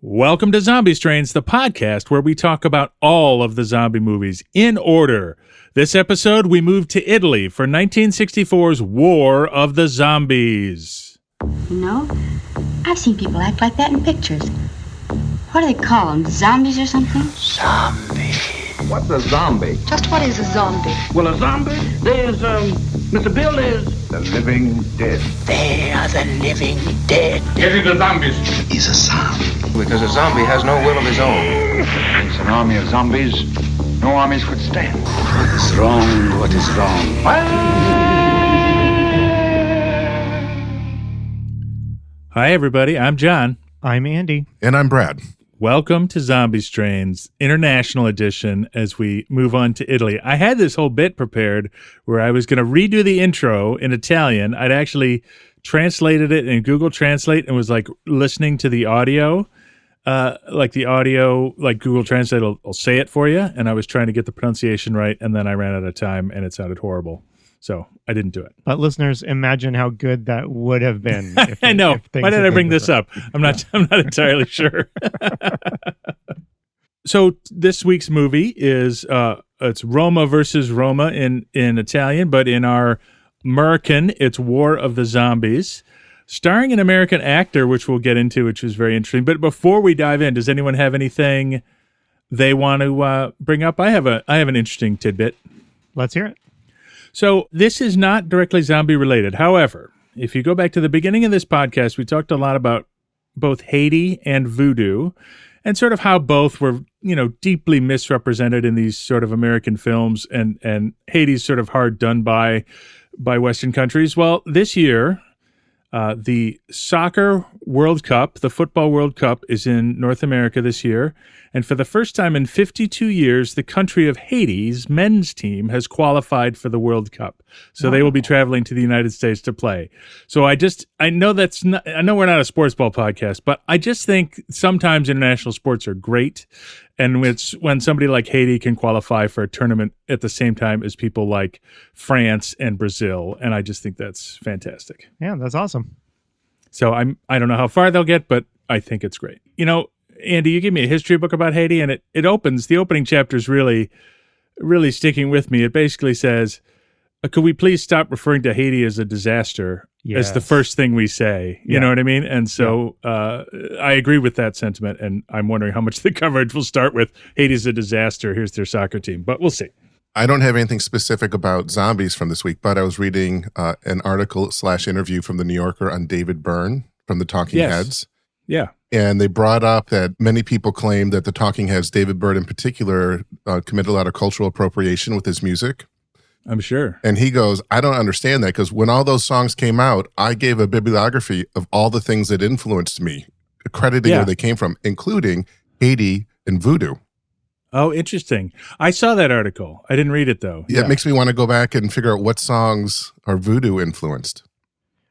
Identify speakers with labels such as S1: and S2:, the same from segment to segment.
S1: Welcome to Zombie Strains, the podcast where we talk about all of the zombie movies in order. This episode, we move to Italy for 1964's War of the Zombies.
S2: You know, I've seen people act like that in pictures. What do they call them, zombies or something?
S3: Zombie.
S4: What's a zombie?
S2: Just what is a zombie?
S4: Well, a zombie, there's, Mr. Bill, there's the living dead.
S3: They are the living dead.
S4: Get the zombies.
S3: He's a zombie. Because a zombie has no will of his own.
S4: It's an army of zombies no armies could stand.
S3: What is wrong? What is wrong?
S1: Hi, everybody. I'm John.
S5: I'm Andy.
S6: And I'm Brad.
S1: Welcome to Zombie Strains International Edition as we move on to Italy. I had this whole bit prepared where I was going to redo the intro in Italian. I'd actually translated it in Google Translate and was like listening to the audio, like Google Translate will say it for you. And I was trying to get the pronunciation right. And then I ran out of time and it sounded horrible. So I didn't do it.
S5: But listeners, imagine how good that would have been.
S1: I know. Why did I bring this up? I'm not entirely sure. So this week's movie is it's Roma versus Roma in Italian, but in our American, it's War of the Zombies, starring an American actor, which we'll get into, which was very interesting. But before we dive in, does anyone have anything they want to bring up? I have an interesting tidbit.
S5: Let's hear it.
S1: So this is not directly zombie related. However, if you go back to the beginning of this podcast, we talked a lot about both Haiti and voodoo and sort of how both were, deeply misrepresented in these sort of American films and Haiti's sort of hard done by Western countries. Well, this year, the soccer World Cup, the football World Cup is in North America this year. And for the first time in 52 years, the country of Haiti's men's team has qualified for the World Cup. So They will be traveling to the United States to play. So I know we're not a sports ball podcast, but I just think sometimes international sports are great. And when somebody like Haiti can qualify for a tournament at the same time as people like France and Brazil. And I just think that's fantastic.
S5: Yeah, that's awesome.
S1: So I don't know how far they'll get, but I think it's great. Andy, you gave me a history book about Haiti, and the opening chapter is really, really sticking with me. It basically says, could we please stop referring to Haiti as a disaster as the first thing we say? You know what I mean? And so I agree with that sentiment, and I'm wondering how much the coverage will start with Haiti's a disaster, here's their soccer team, but we'll see.
S6: I don't have anything specific about zombies from this week, but I was reading an article/interview from the New Yorker on David Byrne from the Talking Heads.
S1: Yeah.
S6: And they brought up that many people claim that the Talking Heads, David Byrne in particular, committed a lot of cultural appropriation with his music.
S1: I'm sure.
S6: And he goes, I don't understand that, because when all those songs came out, I gave a bibliography of all the things that influenced me, crediting where they came from, including Haiti and voodoo.
S1: Oh, interesting. I saw that article. I didn't read it, though.
S6: Yeah, it makes me want to go back and figure out what songs are voodoo influenced.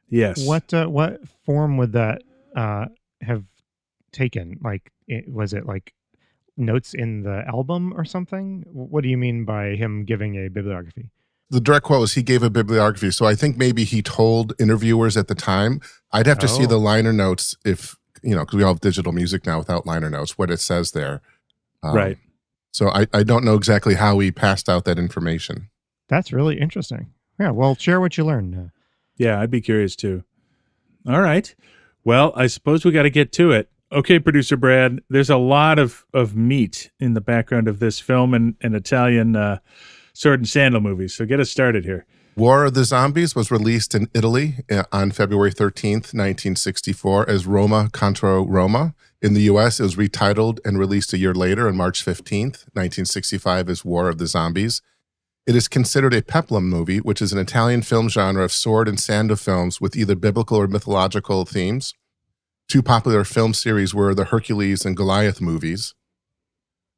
S1: Yes.
S5: What form would that have taken? Like, was it like notes in the album or something? What do you mean by him giving a bibliography?
S6: The direct quote was he gave a bibliography. So I think maybe he told interviewers at the time. I'd have to see the liner notes if, because we all have digital music now without liner notes, what it says there.
S1: Right.
S6: So I don't know exactly how he passed out that information.
S5: That's really interesting. Yeah, well, share what you learned.
S1: Yeah, I'd be curious too. All right. Well, I suppose we got to get to it. Okay, producer Brad, there's a lot of meat in the background of this film and Italian sword-and-sandal movies, so get us started here.
S6: War of the Zombies was released in Italy on February 13th, 1964 as Roma contro Roma. In the U.S., it was retitled and released a year later on March 15th, 1965 as War of the Zombies. It is considered a peplum movie, which is an Italian film genre of sword and sandal films with either biblical or mythological themes. Two popular film series were the Hercules and Goliath movies.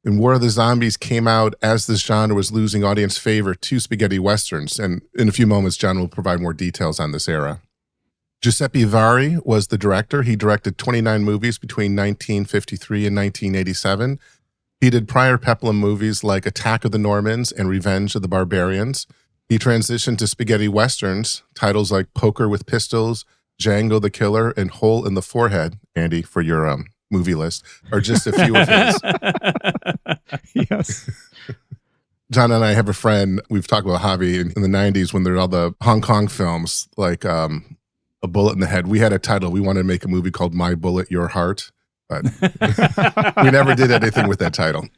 S6: And War of the Zombies came out as this genre was losing audience favor to spaghetti westerns. And in a few moments, John will provide more details on this era. Giuseppe Vari was the director. He directed 29 movies between 1953 and 1987. He did prior peplum movies like Attack of the Normans and Revenge of the Barbarians. He transitioned to spaghetti westerns, titles like Poker with Pistols, Django the Killer, and Hole in the Forehead, Andy, for your movie list are just a few of his.
S5: Yes.
S6: John and I have a friend, we've talked about Javi in the 90s when there were all the Hong Kong films, like A Bullet in the Head. We had a title. We wanted to make a movie called My Bullet, Your Heart, but we never did anything with that title.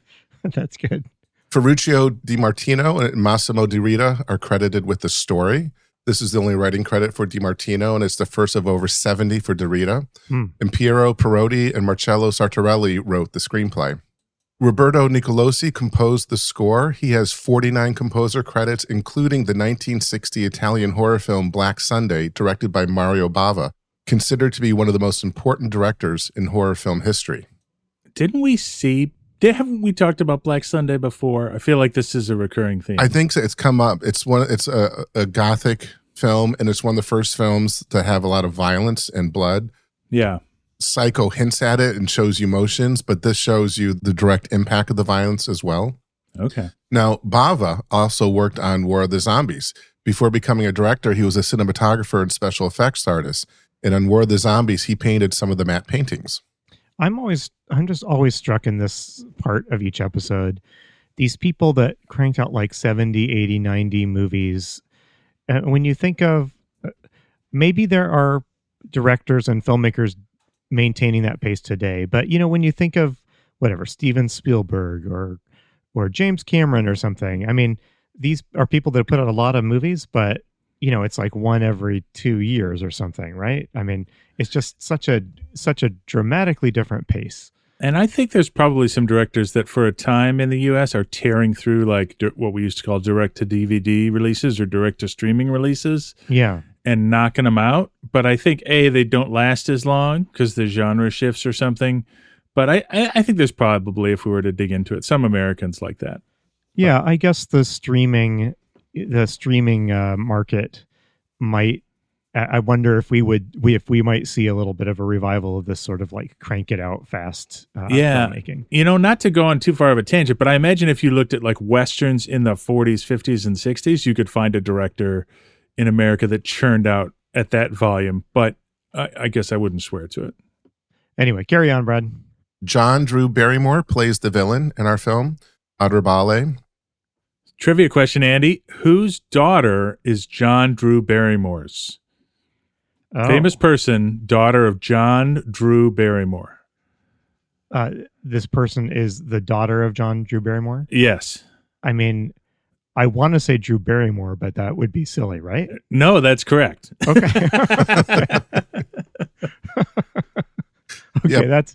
S5: That's good.
S6: Ferruccio Di Martino and Massimo Di Rita are credited with the story. This is the only writing credit for Di Martino, and it's the first of over 70 for Di Rita. And Piero Perotti and Marcello Sartorelli wrote the screenplay. Roberto Nicolosi composed the score. He has 49 composer credits, including the 1960 Italian horror film Black Sunday, directed by Mario Bava, considered to be one of the most important directors in horror film history.
S1: Haven't we talked about Black Sunday before? I feel like this is a recurring theme.
S6: I think so. It's come up. It's a gothic film, and it's one of the first films to have a lot of violence and blood.
S1: Yeah.
S6: Psycho hints at it and shows you motions, but this shows you the direct impact of the violence as well.
S1: Okay.
S6: Now, Bava also worked on War of the Zombies. Before becoming a director, he was a cinematographer and special effects artist. And on War of the Zombies, he painted some of the matte paintings.
S5: I'm just always struck in this part of each episode. These people that cranked out like 70, 80, 90 movies. When you think of, maybe there are directors and filmmakers maintaining that pace today. But, when you think of whatever, Steven Spielberg or James Cameron or something, I mean, these are people that put out a lot of movies, but, it's like one every 2 years or something, right? I mean, it's just such a dramatically different pace.
S1: And I think there's probably some directors that for a time in the U.S. are tearing through like what we used to call direct-to-DVD releases or direct-to-streaming releases.
S5: Yeah.
S1: And knocking them out. But I think, they don't last as long because the genre shifts or something. But I think there's probably, if we were to dig into it, some Americans like that.
S5: Yeah, I guess the streaming market might. I wonder if we might see a little bit of a revival of this sort of like crank it out fast filmmaking.
S1: Not to go on too far of a tangent, but I imagine if you looked at like Westerns in the 40s, 50s, and 60s, you could find a director in America that churned out at that volume. But I guess I wouldn't swear to it.
S5: Anyway, carry on, Brad.
S6: John Drew Barrymore plays the villain in our film, Aderbal.
S1: Trivia question, Andy. Whose daughter is John Drew Barrymore's?
S5: Oh.
S1: Famous person, daughter of John Drew Barrymore.
S5: This person is the daughter of John Drew Barrymore?
S1: Yes.
S5: I mean, I want to say Drew Barrymore, but that would be silly, right?
S1: No, that's correct.
S5: Okay. Okay,
S6: Yep.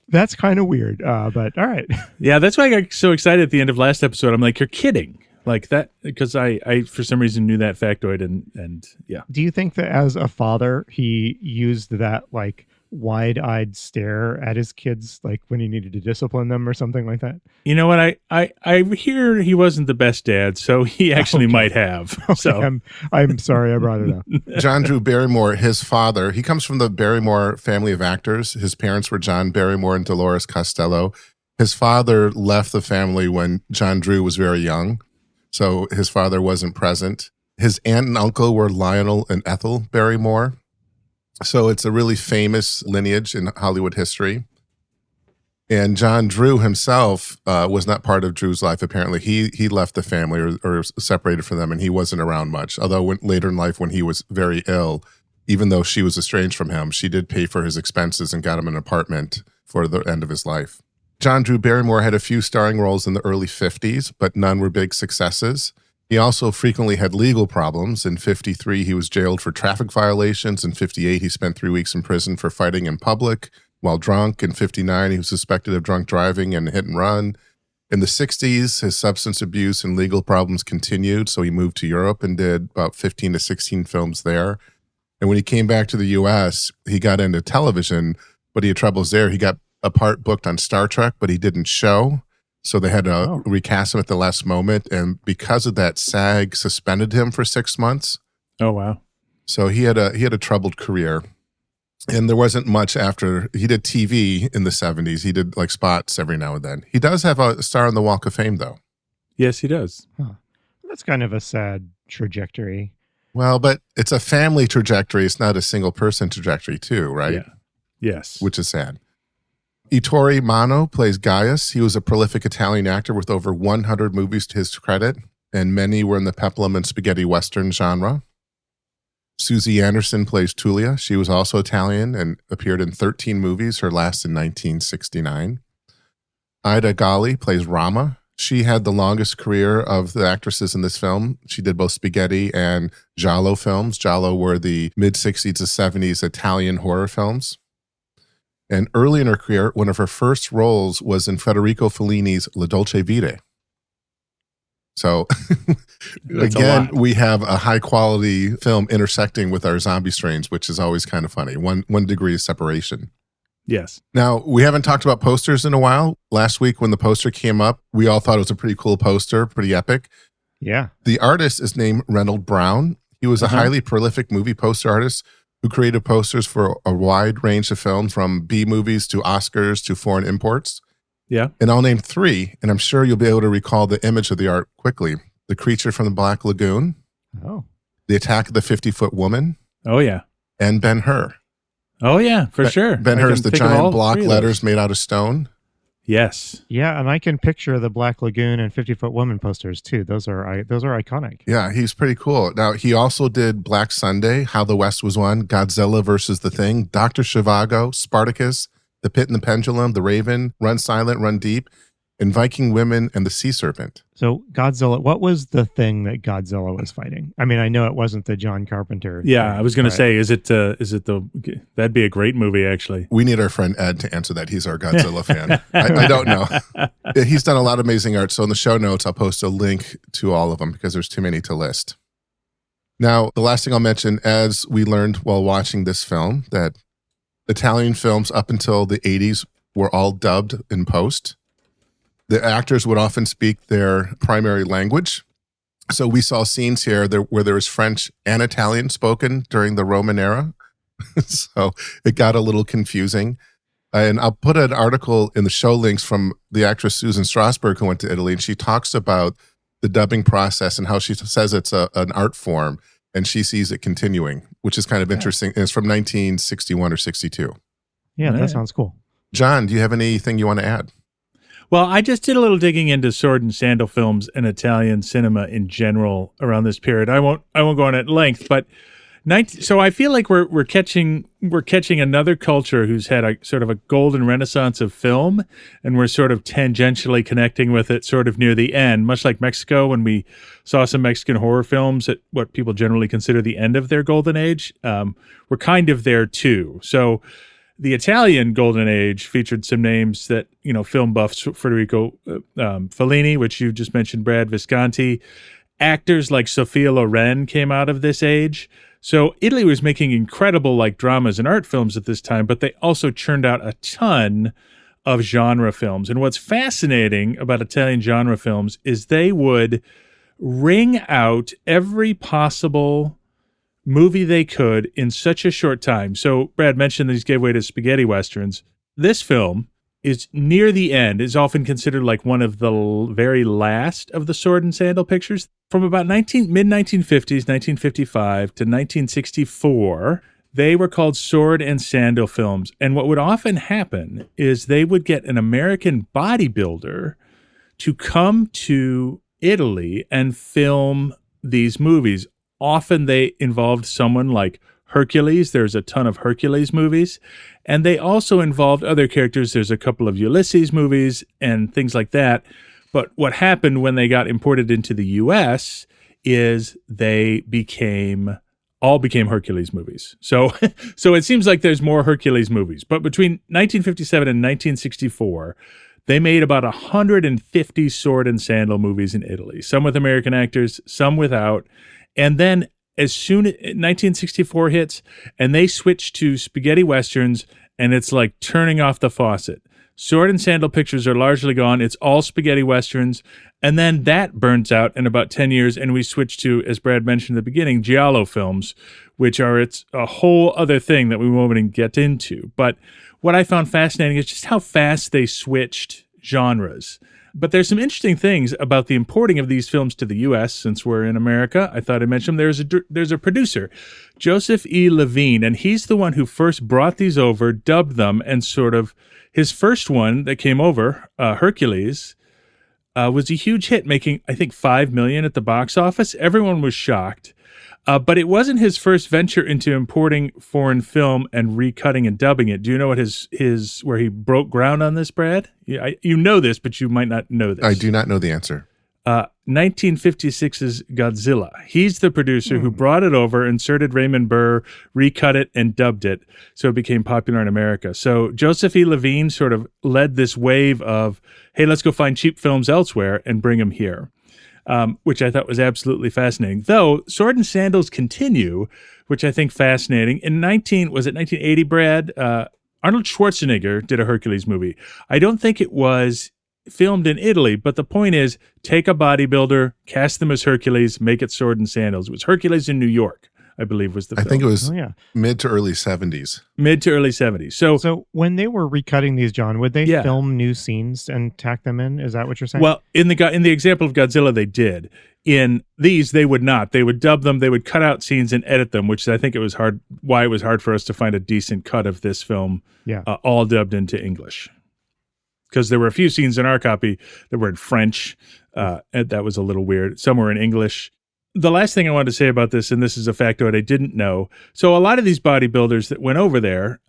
S5: that's kind of weird, but all right.
S1: Yeah, that's why I got so excited at the end of last episode. I'm like, you're kidding. Like that, because I for some reason knew that factoid and yeah.
S5: Do you think that as a father, he used that like wide-eyed stare at his kids, like when he needed to discipline them or something like that?
S1: You know what? I hear he wasn't the best dad, so he actually might have.
S5: Okay,
S1: So
S5: I'm sorry I brought it up.
S6: John Drew Barrymore, his father, he comes from the Barrymore family of actors. His parents were John Barrymore and Dolores Costello. His father left the family when John Drew was very young, so his father wasn't present. His aunt and uncle were Lionel and Ethel Barrymore. So it's a really famous lineage in Hollywood history. And John Drew himself was not part of Drew's life. Apparently, he left the family or separated from them, and he wasn't around much. Although later in life, when he was very ill, even though she was estranged from him, she did pay for his expenses and got him an apartment for the end of his life. John Drew Barrymore had a few starring roles in the early 50s, but none were big successes. He also frequently had legal problems. In 53, he was jailed for traffic violations. In 58, he spent 3 weeks in prison for fighting in public while drunk. In 59, he was suspected of drunk driving and hit and run. In the 60s, his substance abuse and legal problems continued, so he moved to Europe and did about 15 to 16 films there. And when he came back to the U.S., he got into television, but he had troubles there. He got a part booked on Star Trek, but he didn't show. So they had to recast him at the last moment. And because of that, SAG suspended him for 6 months.
S1: Oh, wow.
S6: So he had a troubled career. And there wasn't much after. He did TV in the 70s. He did like spots every now and then. He does have a star on the Walk of Fame, though.
S1: Yes, he does.
S5: Huh. That's kind of a sad trajectory.
S6: Well, but it's a family trajectory. It's not a single person trajectory, too, right?
S1: Yeah. Yes.
S6: Which is sad. Ettore Mani plays Gaius. He was a prolific Italian actor with over 100 movies to his credit, and many were in the peplum and spaghetti western genre. Susie Anderson plays Tulia. She was also Italian and appeared in 13 movies, her last in 1969. Ida Galli plays Rama. She had the longest career of the actresses in this film. She did both spaghetti and giallo films. Giallo were the mid-60s to 70s Italian horror films. And early in her career, one of her first roles was in Federico Fellini's La Dolce Vita. So, again, we have a high-quality film intersecting with our zombie strains, which is always kind of funny. One degree of separation.
S1: Yes.
S6: Now, we haven't talked about posters in a while. Last week when the poster came up, we all thought it was a pretty cool poster, pretty epic.
S5: Yeah.
S6: The artist is named Reynold Brown. He was a highly prolific movie poster artist who created posters for a wide range of films, from B movies to Oscars to foreign imports.
S1: Yeah.
S6: And I'll name 3, and I'm sure you'll be able to recall the image of the art quickly. The Creature from the Black Lagoon.
S5: Oh.
S6: The Attack of the 50-Foot Woman.
S1: Oh, yeah.
S6: And Ben-Hur.
S1: Oh, yeah, for sure.
S6: Ben-Hur is the giant block letters made out of stone.
S1: Yes.
S5: Yeah, and I can picture the Black Lagoon and 50-Foot Woman posters too. Those are iconic.
S6: Yeah, he's pretty cool. Now, he also did Black Sunday, How the West Was Won, Godzilla versus the Thing, Dr. Zhivago, Spartacus, The Pit and the Pendulum, The Raven, Run Silent, Run Deep, and Viking Women and the Sea Serpent.
S5: So Godzilla, what was the thing that Godzilla was fighting? I mean, I know it wasn't the John Carpenter.
S1: Yeah,
S5: thing,
S1: I was going to say, is it that'd be a great movie, actually.
S6: We need our friend Ed to answer that. He's our Godzilla fan. I don't know. He's done a lot of amazing art. So in the show notes, I'll post a link to all of them because there's too many to list. Now, the last thing I'll mention, as we learned while watching this film, that Italian films up until the 80s were all dubbed in post. The actors would often speak their primary language. So we saw scenes here where there was French and Italian spoken during the Roman era. So it got a little confusing. And I'll put an article in the show links from the actress Susan Strasberg, who went to Italy, and she talks about the dubbing process and how she says it's an art form, and she sees it continuing, which is kind of interesting. And it's from 1961 or 62.
S5: Yeah, that sounds cool.
S6: John, do you have anything you want to add?
S1: Well, I just did a little digging into sword and sandal films and Italian cinema in general around this period. I won't go on at length, but so I feel like we're catching another culture who's had a sort of a golden renaissance of film, and we're sort of tangentially connecting with it sort of near the end, much like Mexico when we saw some Mexican horror films at what people generally consider the end of their golden age. We're kind of there too. So the Italian golden age featured some names that, film buffs, Federico Fellini, which you just mentioned, Brad Visconti. Actors like Sophia Loren came out of this age. So Italy was making incredible dramas and art films at this time, but they also churned out a ton of genre films. And what's fascinating about Italian genre films is they would wring out every possible movie they could in such a short time. So Brad mentioned these gave way to spaghetti westerns. This film is near the end, is often considered like one of the very last of the sword and sandal pictures. From about mid-1950s, 1955 to 1964, they were called sword and sandal films. And what would often happen is they would get an American bodybuilder to come to Italy and film these movies. Often they involved someone like Hercules. There's a ton of Hercules movies. And they also involved other characters. There's a couple of Ulysses movies and things like that. But what happened when they got imported into the U.S. is they all became Hercules movies. So it seems like there's more Hercules movies. But between 1957 and 1964, they made about 150 sword and sandal movies in Italy, some with American actors, some without. And then as soon as 1964 hits and they switch to spaghetti westerns, and it's like turning off the faucet. Sword and sandal pictures are largely gone. It's all spaghetti westerns. And then that burns out in about 10 years, and we switch to, as Brad mentioned at the beginning, giallo films, which are a whole other thing that we won't even get into. But what I found fascinating is just how fast they switched genres. But there's some interesting things about the importing of these films to the U.S. Since we're in America, I thought I'd mention them. There's a producer, Joseph E. Levine, and he's the one who first brought these over, dubbed them, and sort of his first one that came over, Hercules, was a huge hit, making, I think, $5 million at the box office. Everyone was shocked. But it wasn't his first venture into importing foreign film and recutting and dubbing it. Do you know what his where he broke ground on this, Brad? You know this, but you might not know this.
S6: I do not know the answer.
S1: 1956's Godzilla. He's the producer who brought it over, inserted Raymond Burr, recut it, and dubbed it, so it became popular in America. So Joseph E. Levine sort of led this wave of, hey, let's go find cheap films elsewhere and bring them here. Which I thought was absolutely fascinating. Though Sword and Sandals continue, which I think fascinating. In 1980, Brad, Arnold Schwarzenegger did a Hercules movie. I don't think it was filmed in Italy, but the point is, take a bodybuilder, cast them as Hercules, make it Sword and Sandals. It was Hercules in New York, I believe was the film.
S6: I think it was mid to early 70s.
S1: Mid to early 70s.
S5: So when they were recutting these, John, would they film new scenes and tack them in? Is that what you're saying?
S1: Well, in the example of Godzilla, they did. In these, they would not. They would dub them. They would cut out scenes and edit them, which I think it was hard. Why it was hard for us to find a decent cut of this film, all dubbed into English, because there were a few scenes in our copy that were in French. And that was a little weird. Some were in English. The last thing I wanted to say about this, and this is a factoid I didn't know. So a lot of these bodybuilders that went over there,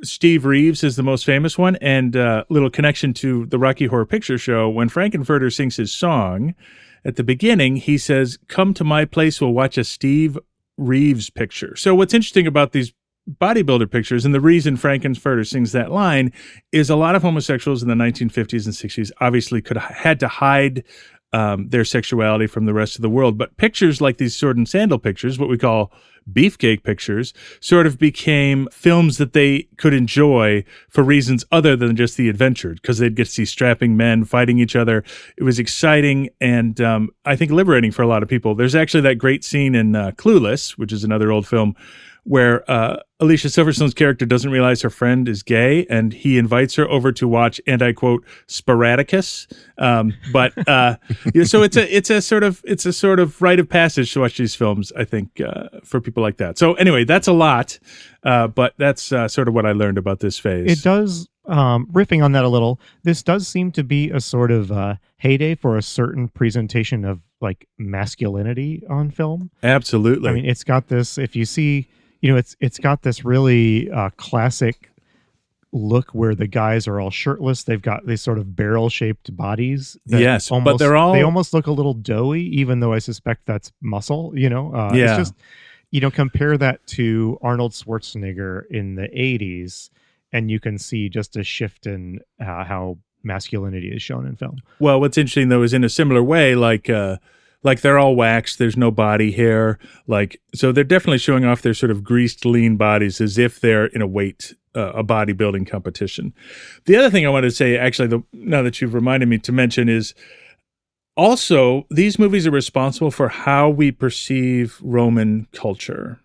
S1: Steve Reeves is the most famous one, and little connection to the Rocky Horror Picture Show. When Frankenfurter sings his song, at the beginning, he says, "Come to my place, we'll watch a Steve Reeves picture." So what's interesting about these bodybuilder pictures, and the reason Frankenfurter sings that line, is a lot of homosexuals in the 1950s and 60s obviously had to hide their sexuality from the rest of the world. But pictures like these sword and sandal pictures, what we call beefcake pictures, sort of became films that they could enjoy for reasons other than just the adventure, because they'd get to see strapping men fighting each other. It was exciting and I think liberating for a lot of people. There's actually that great scene in Clueless, which is another old film, where Alicia Silverstone's character doesn't realize her friend is gay, and he invites her over to watch, and I quote, Sporadicus. So it's a sort of rite of passage to watch these films, I think, for people like that. So anyway, that's a lot, but that's sort of what I learned about this phase.
S5: It does, riffing on that a little, this does seem to be a sort of heyday for a certain presentation of like masculinity on film.
S1: Absolutely.
S5: I mean, it's got this, if you see, it's got this really classic look where the guys are all shirtless. They've got these sort of barrel-shaped bodies.
S1: Yes, but they
S5: almost look a little doughy, even though I suspect that's muscle. It's just, compare that to Arnold Schwarzenegger in the 80s, and you can see just a shift in how masculinity is shown in film.
S1: Well, what's interesting though is in a similar way, like they're all waxed, there's no body hair, so they're definitely showing off their sort of greased, lean bodies as if they're in a bodybuilding competition. The other thing I wanted to say, actually, now that you've reminded me to mention, is also these movies are responsible for how we perceive Roman culture.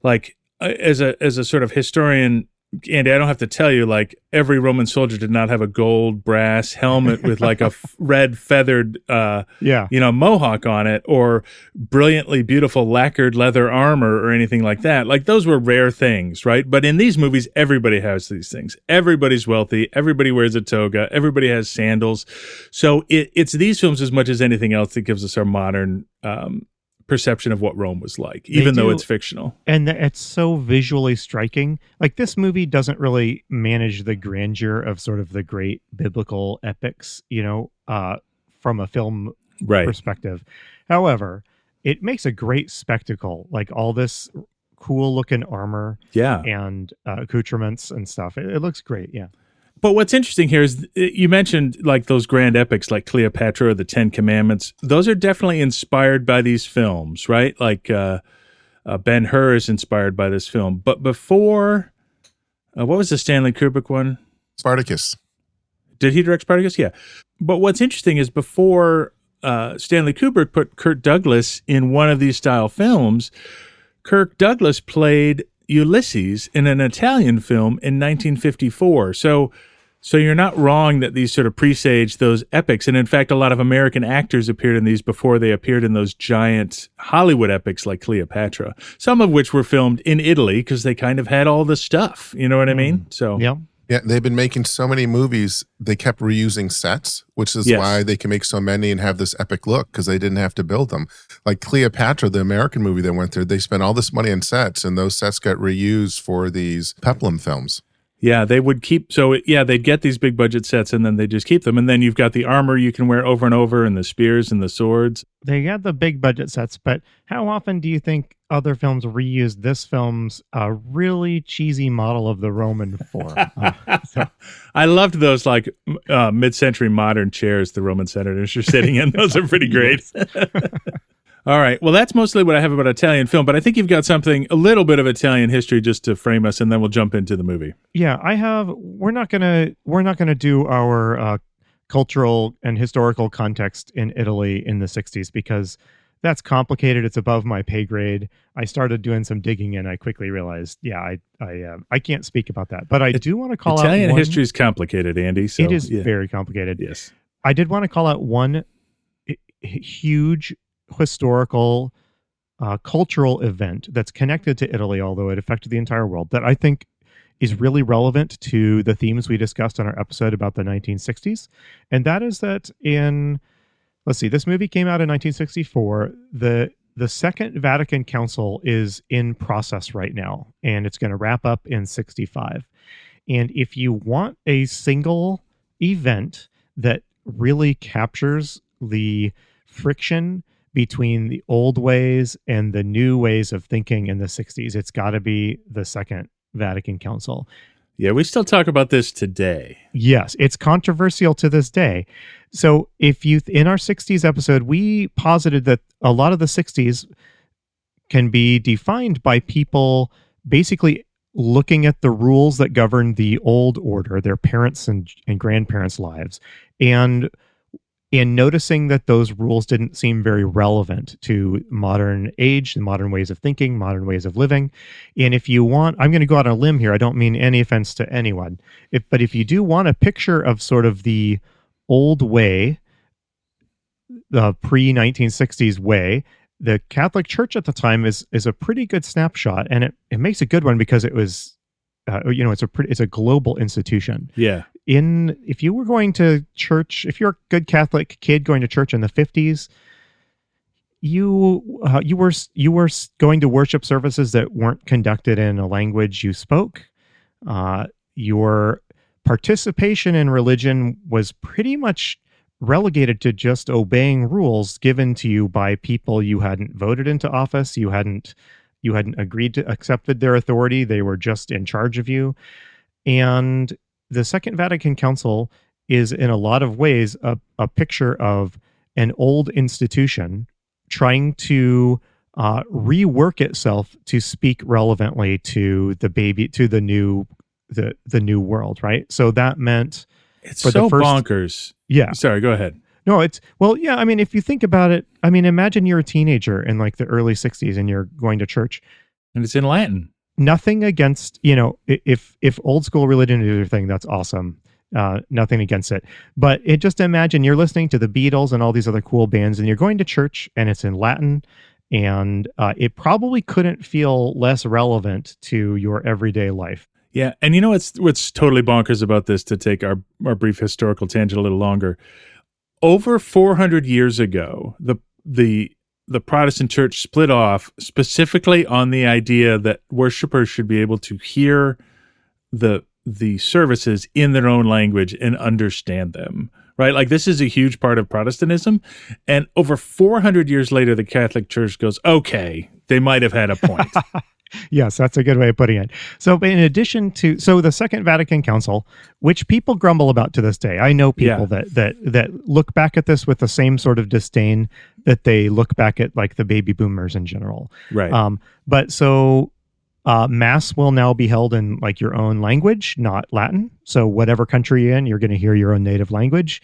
S1: Like as a sort of historian, Andy, I don't have to tell you, every Roman soldier did not have a gold brass helmet with a red feathered, mohawk on it, or brilliantly beautiful lacquered leather armor or anything like that. Those were rare things, right? But in these movies, everybody has these things. Everybody's wealthy. Everybody wears a toga. Everybody has sandals. So it's these films as much as anything else that gives us our modern, perception of what Rome was like, even though it's fictional. And
S5: it's so visually striking. This movie doesn't really manage the grandeur of sort of the great biblical epics, from a film perspective. However, it makes a great spectacle, all this cool looking armor and accoutrements and stuff. It looks great. Yeah.
S1: But what's interesting here is you mentioned those grand epics like Cleopatra or the Ten Commandments. Those are definitely inspired by these films, right? Ben-Hur is inspired by this film. But before, what was the Stanley Kubrick one?
S6: Spartacus.
S1: Did he direct Spartacus? Yeah. But what's interesting is before Stanley Kubrick put Kirk Douglas in one of these style films, Kirk Douglas played Ulysses in an Italian film in 1954. So So you're not wrong that these sort of presage those epics. And in fact, a lot of American actors appeared in these before they appeared in those giant Hollywood epics like Cleopatra, some of which were filmed in Italy because they kind of had all the stuff. You know what I mean? So
S5: Yeah.
S6: Yeah, they've been making so many movies, they kept reusing sets, which is why they can make so many and have this epic look, because they didn't have to build them. Like Cleopatra, the American movie that went through, they spent all this money on sets, and those sets got reused for these peplum films.
S1: yeah, they would keep. So yeah, they'd get these big budget sets and then they just keep them. And then you've got the armor you can wear over and over, and the spears and the swords.
S5: They got the big budget sets, but how often do you think other films reuse this film's really cheesy model of the Roman Forum?
S1: I loved those like mid-century modern chairs the Roman senators are sitting in. Those are pretty great. All right. Well, that's mostly what I have about Italian film, but I think you've got something, a little bit of Italian history just to frame us, and then we'll jump into the movie.
S5: Yeah, I have. We're not gonna do our cultural and historical context in Italy in the 60s because that's complicated. It's above my pay grade. I started doing some digging and I quickly realized, I can't speak about that. But I do want to call
S1: Italian
S5: out
S1: history is complicated, Andy. So,
S5: it is very complicated.
S1: Yes.
S5: I did want to call out one huge historical cultural event that's connected to Italy, although it affected the entire world, that I think is really relevant to the themes we discussed in our episode about the 1960s. And that is that this movie came out in 1964. The Second Vatican Council is in process right now, and it's going to wrap up in 65. And if you want a single event that really captures the friction between the old ways and the new ways of thinking in the 60s, it's got to be the Second Vatican Council.
S1: Yeah, we still talk about this today.
S5: Yes, it's controversial to this day. So in our 60s episode, we posited that a lot of the 60s can be defined by people basically looking at the rules that govern the old order, their parents and grandparents' lives, and noticing that those rules didn't seem very relevant to modern age, modern ways of thinking, modern ways of living. And if you want, I'm going to go out on a limb here. I don't mean any offense to anyone. But if you do want a picture of sort of the old way, the pre-1960s way, the Catholic Church at the time is a pretty good snapshot. And it makes a good one because it was, it's a global institution.
S1: Yeah.
S5: If you were going to church, if you're a good Catholic kid going to church in the 50s, you were going to worship services that weren't conducted in a language you spoke. Your participation in religion was pretty much relegated to just obeying rules given to you by people you hadn't voted into office, you hadn't agreed to accepted their authority. They were just in charge of you. And the Second Vatican Council is in a lot of ways a picture of an old institution trying to rework itself to speak relevantly to the new world, right? So that meant
S1: it's so bonkers.
S5: Yeah.
S1: Sorry, go ahead.
S5: No, I mean, if you think about it, I mean, imagine you're a teenager in like the early 60s and you're going to church.
S1: And it's in Latin.
S5: Nothing against, if old school religion is your thing, that's awesome. Nothing against it. But just imagine you're listening to the Beatles and all these other cool bands and you're going to church and it's in Latin. And it probably couldn't feel less relevant to your everyday life.
S1: Yeah. And you know what's totally bonkers about this, to take our brief historical tangent a little longer. Over 400 years ago, the Protestant church split off specifically on the idea that worshipers should be able to hear the services in their own language and understand them, right? Like, this is a huge part of Protestantism. And over 400 years later, the Catholic Church goes, okay, they might have had a point.
S5: Yes, that's a good way of putting it. So in addition to, the Second Vatican Council, which people grumble about to this day, I know people that look back at this with the same sort of disdain that they look back at like the baby boomers in general.
S1: Right.
S5: Mass will now be held in like your own language, not Latin. So whatever country you're in, you're going to hear your own native language.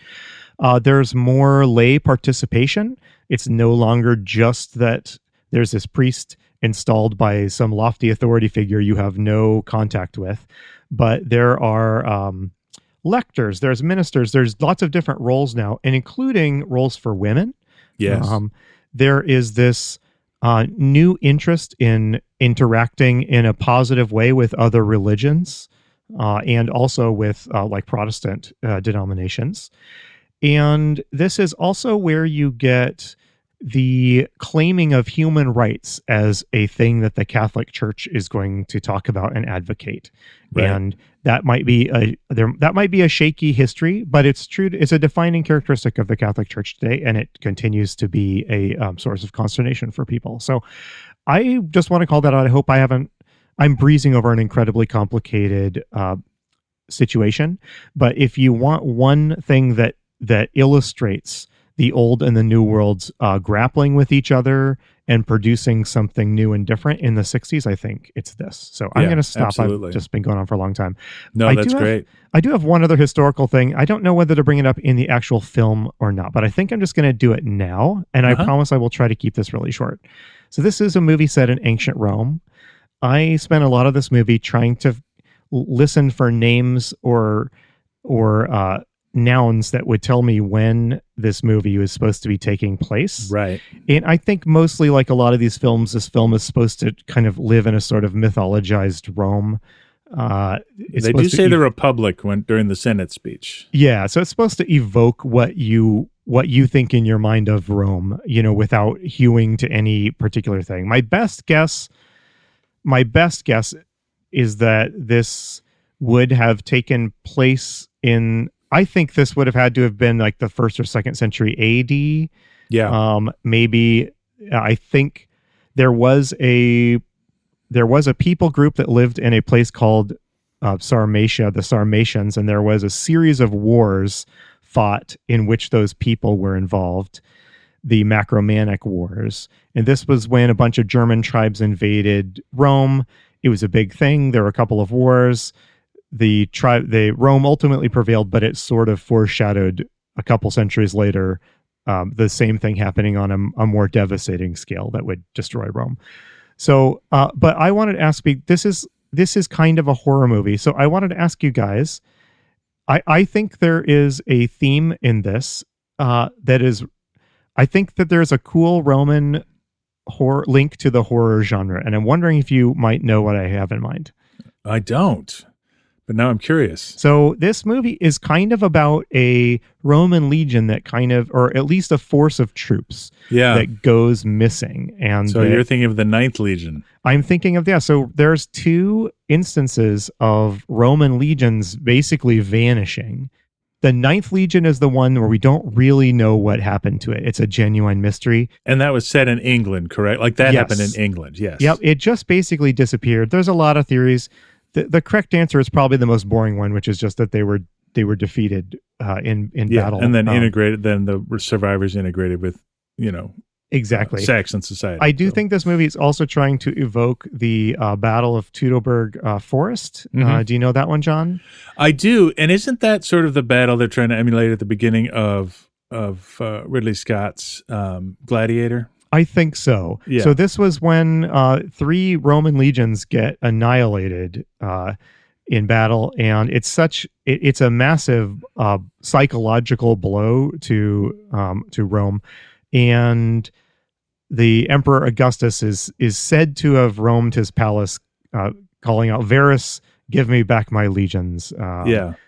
S5: There's more lay participation. It's no longer just that there's this priest installed by some lofty authority figure you have no contact with, but there are lectors, there's ministers, there's lots of different roles now, and including roles for women.
S1: Yes.
S5: There is this new interest in interacting in a positive way with other religions, and also with like Protestant denominations. And this is also where you get the claiming of human rights as a thing that the Catholic Church is going to talk about and advocate. Right. And that might be a shaky history, but it's true. It's a defining characteristic of the Catholic Church today, and it continues to be a source of consternation for people. So I just want to call that out. I hope I'm breezing over an incredibly complicated situation, but if you want one thing that illustrates the old and the new worlds grappling with each other and producing something new and different in the 60s, I think it's this. So I'm going to stop.
S1: Absolutely.
S5: I've just been going on for a long time.
S1: No, that's great.
S5: I do have one other historical thing. I don't know whether to bring it up in the actual film or not, but I think I'm just going to do it now. And I promise I will try to keep this really short. So this is a movie set in ancient Rome. I spent a lot of this movie trying to listen for names or nouns that would tell me when this movie was supposed to be taking place.
S1: Right.
S5: And I think mostly like a lot of these films, this film is supposed to kind of live in a sort of mythologized Rome.
S1: They do say the Republic during the Senate speech.
S5: Yeah. So it's supposed to evoke what you think in your mind of Rome, without hewing to any particular thing. My best guess is that this would have taken place I think this would have had to have been like the 1st or 2nd century AD. Yeah. Maybe I think there was a people group that lived in a place called Sarmatia, the Sarmatians, and there was a series of wars fought in which those people were involved, the Macromanic Wars. And this was when a bunch of German tribes invaded Rome. It was a big thing. There were a couple of wars. Rome ultimately prevailed, but it sort of foreshadowed a couple centuries later the same thing happening on a more devastating scale that would destroy Rome. So, but I wanted to ask you, this is kind of a horror movie. So I wanted to ask you guys, I think there is a theme in this I think that there's a cool Roman horror link to the horror genre, and I'm wondering if you might know what I have in mind.
S1: I don't. But now I'm curious.
S5: So this movie is kind of about a Roman legion that or at least a force of troops that goes missing. And
S1: so you're thinking of the 9th Legion.
S5: I'm thinking of, So there's 2 instances of Roman legions basically vanishing. The 9th Legion is the one where we don't really know what happened to it. It's a genuine mystery.
S1: And that was set in England, correct? Like that happened in England, yes.
S5: Yep, it just basically disappeared. There's a lot of theories. The correct answer is probably the most boring one, which is just that they were defeated in battle,
S1: and then integrated. Then the survivors integrated with
S5: exactly
S1: Saxon society.
S5: I do think this movie is also trying to evoke the Battle of Teutoburg Forest.
S1: Mm-hmm.
S5: Do you know that one, John?
S1: I do, and isn't that sort of the battle they're trying to emulate at the beginning of Ridley Scott's Gladiator?
S5: I think so.
S1: Yeah.
S5: So this was when 3 Roman legions get annihilated in battle, and it's a massive psychological blow to Rome, and the Emperor Augustus is said to have roamed his palace, calling out, "Varus, give me back my legions."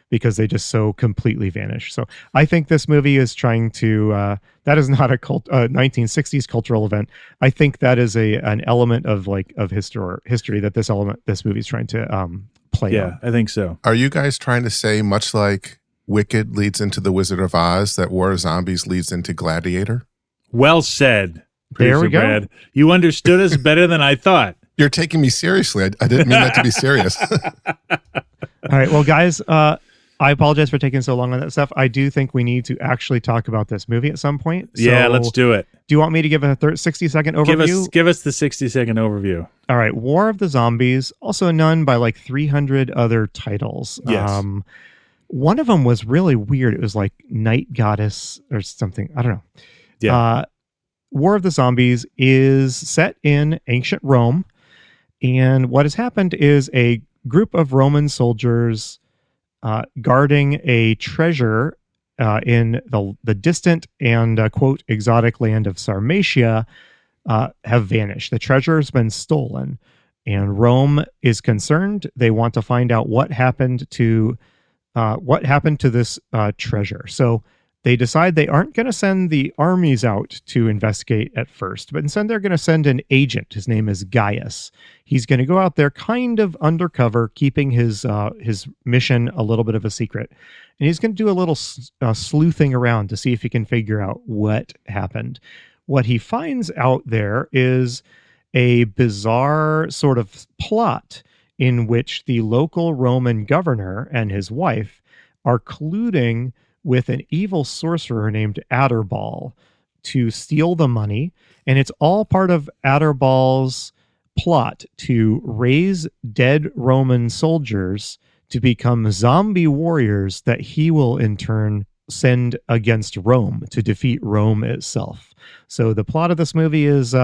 S5: Because they just so completely vanish. So I think this movie is trying to, that is not a 1960s cultural event. I think that is an element of history that this movie is trying to play on.
S1: Yeah, I think so.
S6: Are you guys trying to say, much like Wicked leads into The Wizard of Oz, that War of Zombies leads into Gladiator?
S1: Well said,
S5: There we go.
S1: Brad. You understood us better than I thought.
S6: You're taking me seriously. I didn't mean that to be serious.
S5: All right, well, guys, I apologize for taking so long on that stuff. I do think we need to actually talk about this movie at some point. So
S1: yeah, let's do it.
S5: Do you want me to give a 60-second overview?
S1: Give us the 60-second overview.
S5: All right. War of the Zombies, also known by like 300 other titles.
S1: Yes.
S5: One of them was really weird. It was like Night Goddess or something. I don't know.
S1: Yeah.
S5: War of the Zombies is set in ancient Rome. And what has happened is a group of Roman soldiers guarding a treasure in the distant and, quote, exotic land of Sarmatia have vanished. The treasure has been stolen, and Rome is concerned. They want to find out what happened to this treasure. So they decide they aren't going to send the armies out to investigate at first, but instead they're going to send an agent. His name is Gaius. He's going to go out there kind of undercover, keeping his mission a little bit of a secret. And he's going to do a little sleuthing around to see if he can figure out what happened. What he finds out there is a bizarre sort of plot in which the local Roman governor and his wife are colluding with an evil sorcerer named Aderbal to steal the money. And it's all part of Aderbal's plot to raise dead Roman soldiers to become zombie warriors that he will in turn send against Rome to defeat Rome itself. So the plot of this movie is,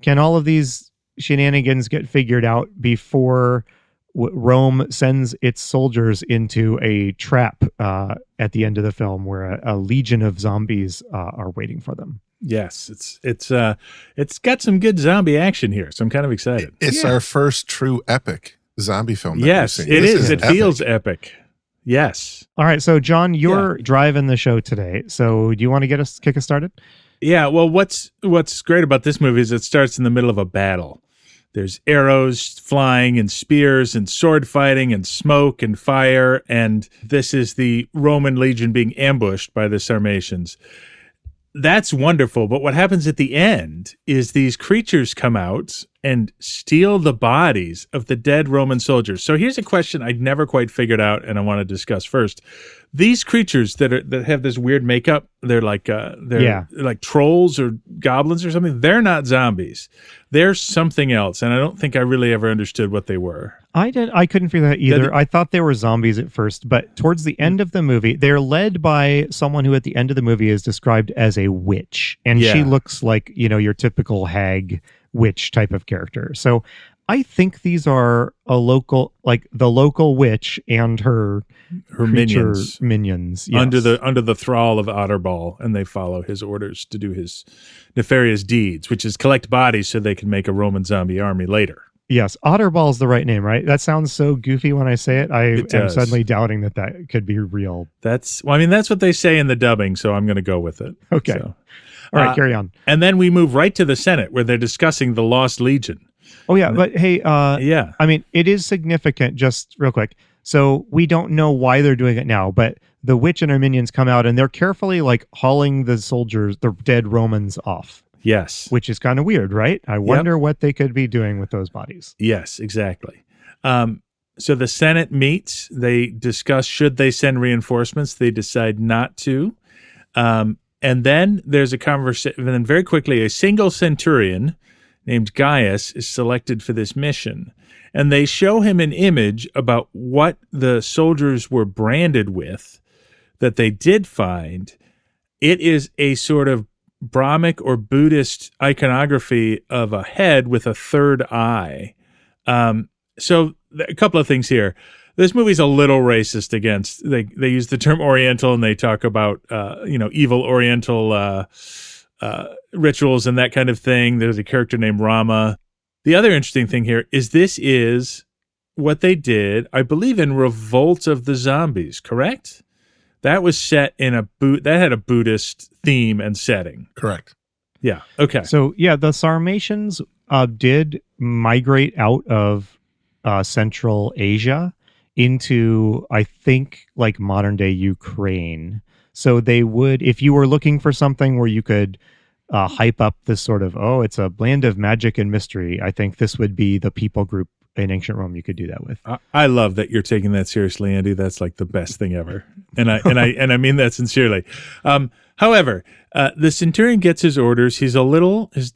S5: can all of these shenanigans get figured out before Rome sends its soldiers into a trap at the end of the film where a legion of zombies are waiting for them?
S1: Yes, it's got some good zombie action here, so I'm kind of excited.
S6: It's our first true epic zombie film.
S1: Yes, it is. It feels epic. Yes.
S5: All right, so John, you're driving the show today. So do you want to kick us started?
S1: Yeah. Well, what's great about this movie is it starts in the middle of a battle. There's arrows flying and spears and sword fighting and smoke and fire. And this is the Roman legion being ambushed by the Sarmatians. That's wonderful. But what happens at the end is these creatures come out and steal the bodies of the dead Roman soldiers. So here's a question I'd never quite figured out, and I want to discuss first. These creatures that have this weird makeup, they're like trolls or goblins or something. They're not zombies. They're something else, and I don't think I really ever understood what they were.
S5: I couldn't figure that either. I thought they were zombies at first, but towards the end of the movie, they're led by someone who at the end of the movie is described as a witch, and she looks like, your typical hag witch type of character. So I think these are the local witch and her minions yes.
S1: under the thrall of Aderbal, and they follow his orders to do his nefarious deeds, which is collect bodies so they can make a Roman zombie army later.
S5: Yes, Aderbal is the right name, right? That sounds so goofy when I say it. I am suddenly doubting that could be real.
S1: That's what they say in the dubbing, so I'm going to go with it.
S5: Okay.
S1: So,
S5: all right, carry on.
S1: And then we move right to the Senate where they're discussing the Lost Legion.
S5: Oh, yeah. But hey, I mean, it is significant, just real quick. So we don't know why they're doing it now, but the witch and her minions come out and they're carefully hauling the dead Romans off.
S1: Yes.
S5: Which is kind of weird, right? I wonder what they could be doing with those bodies.
S1: Yes, exactly. So the Senate meets. They discuss should they send reinforcements. They decide not to. And then there's a conversation. And then very quickly, a single centurion named Gaius is selected for this mission. And they show him an image about what the soldiers were branded with that they did find. It is a sort of Brahmic or Buddhist iconography of a head with a third eye. So a couple of things here. This movie's a little racist against, they use the term Oriental and they talk about, evil Oriental rituals and that kind of thing. There's a character named Rama. The other interesting thing here is this is what they did, I believe, in Revolt of the Zombies, correct? That was set in that had a Buddhist theme and setting.
S6: Correct.
S1: Yeah. Okay.
S5: So the Sarmatians did migrate out of Central Asia into, I think, modern day Ukraine. So they would, if you were looking for something where you could hype up this sort of, it's a land of magic and mystery, I think this would be the people group in ancient Rome you could do that with.
S1: I love that you're taking that seriously, Andy. That's the best thing ever. And I mean that sincerely. However, the centurion gets his orders.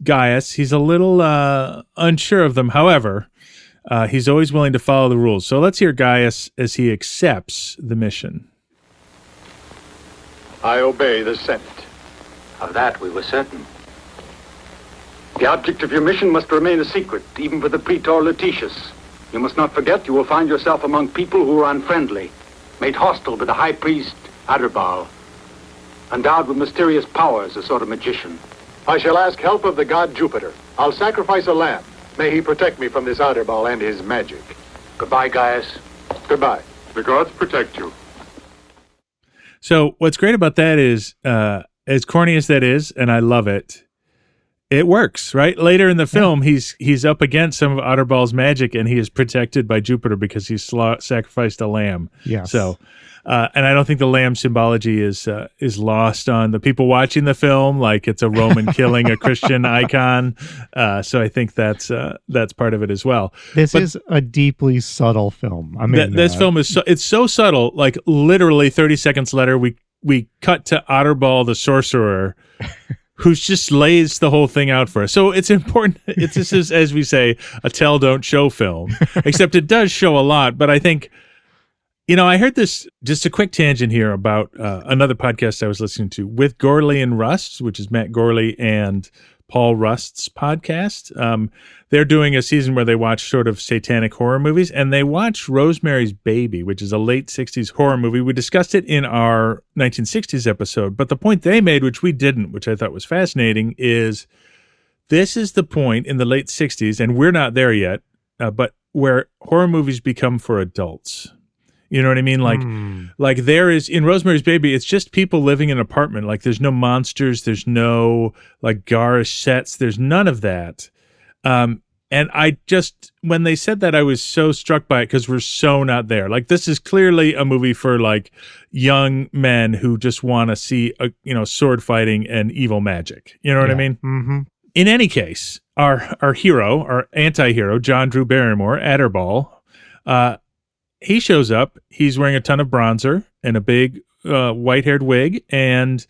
S1: Gaius, he's a little unsure of them. However, he's always willing to follow the rules. So let's hear Gaius as he accepts the mission.
S7: I obey the Senate.
S3: Of that we were certain.
S7: The object of your mission must remain a secret, even for the Praetor Lutetius. You must not forget you will find yourself among people who are unfriendly. made hostile to the high priest Aderbal, endowed with mysterious powers, a sort of magician. I shall ask help of the god Jupiter. I'll sacrifice a lamb. May he protect me from this Aderbal and his magic. Goodbye, Gaius. Goodbye. The gods protect you.
S1: So what's great about that is, as corny as that is, and I love it, it works, right? Later in the film, he's up against some of Aderbal's magic, and he is protected by Jupiter because he sacrificed a lamb.
S5: Yes.
S1: So, and I don't think the lamb symbology is lost on the people watching the film, like it's a Roman killing a Christian icon. So I think that's part of it as well.
S5: This is a deeply subtle film. I mean,
S1: this film is it's so subtle. Like literally 30 seconds later, we cut to Aderbal the sorcerer. Who just lays the whole thing out for us. So it's important. This is, as we say, a tell, don't show film, except it does show a lot. But I think, I heard this, just a quick tangent here about another podcast I was listening to with Gorley and Rust, which is Matt Gorley and Paul Rust's podcast. They're doing a season where they watch sort of satanic horror movies, and they watched Rosemary's Baby, which is a late 60s horror movie. We discussed it in our 1960s episode, but the point they made, which we didn't, which I thought was fascinating, is this is the point in the late 60s, and we're not there yet, but where horror movies become for adults. You know what I mean? Like there is in Rosemary's Baby, it's just people living in an apartment. Like there's no monsters, there's no like garish sets, there's none of that. And I just, when they said that, I was so struck by it because we're so not there. Like this is clearly a movie for like young men who just want to see, sword fighting and evil magic. You know what I mean?
S5: Mm-hmm.
S1: In any case, our hero, our anti-hero, John Drew Barrymore, Aderbal, he shows up. He's wearing a ton of bronzer and a big white-haired wig and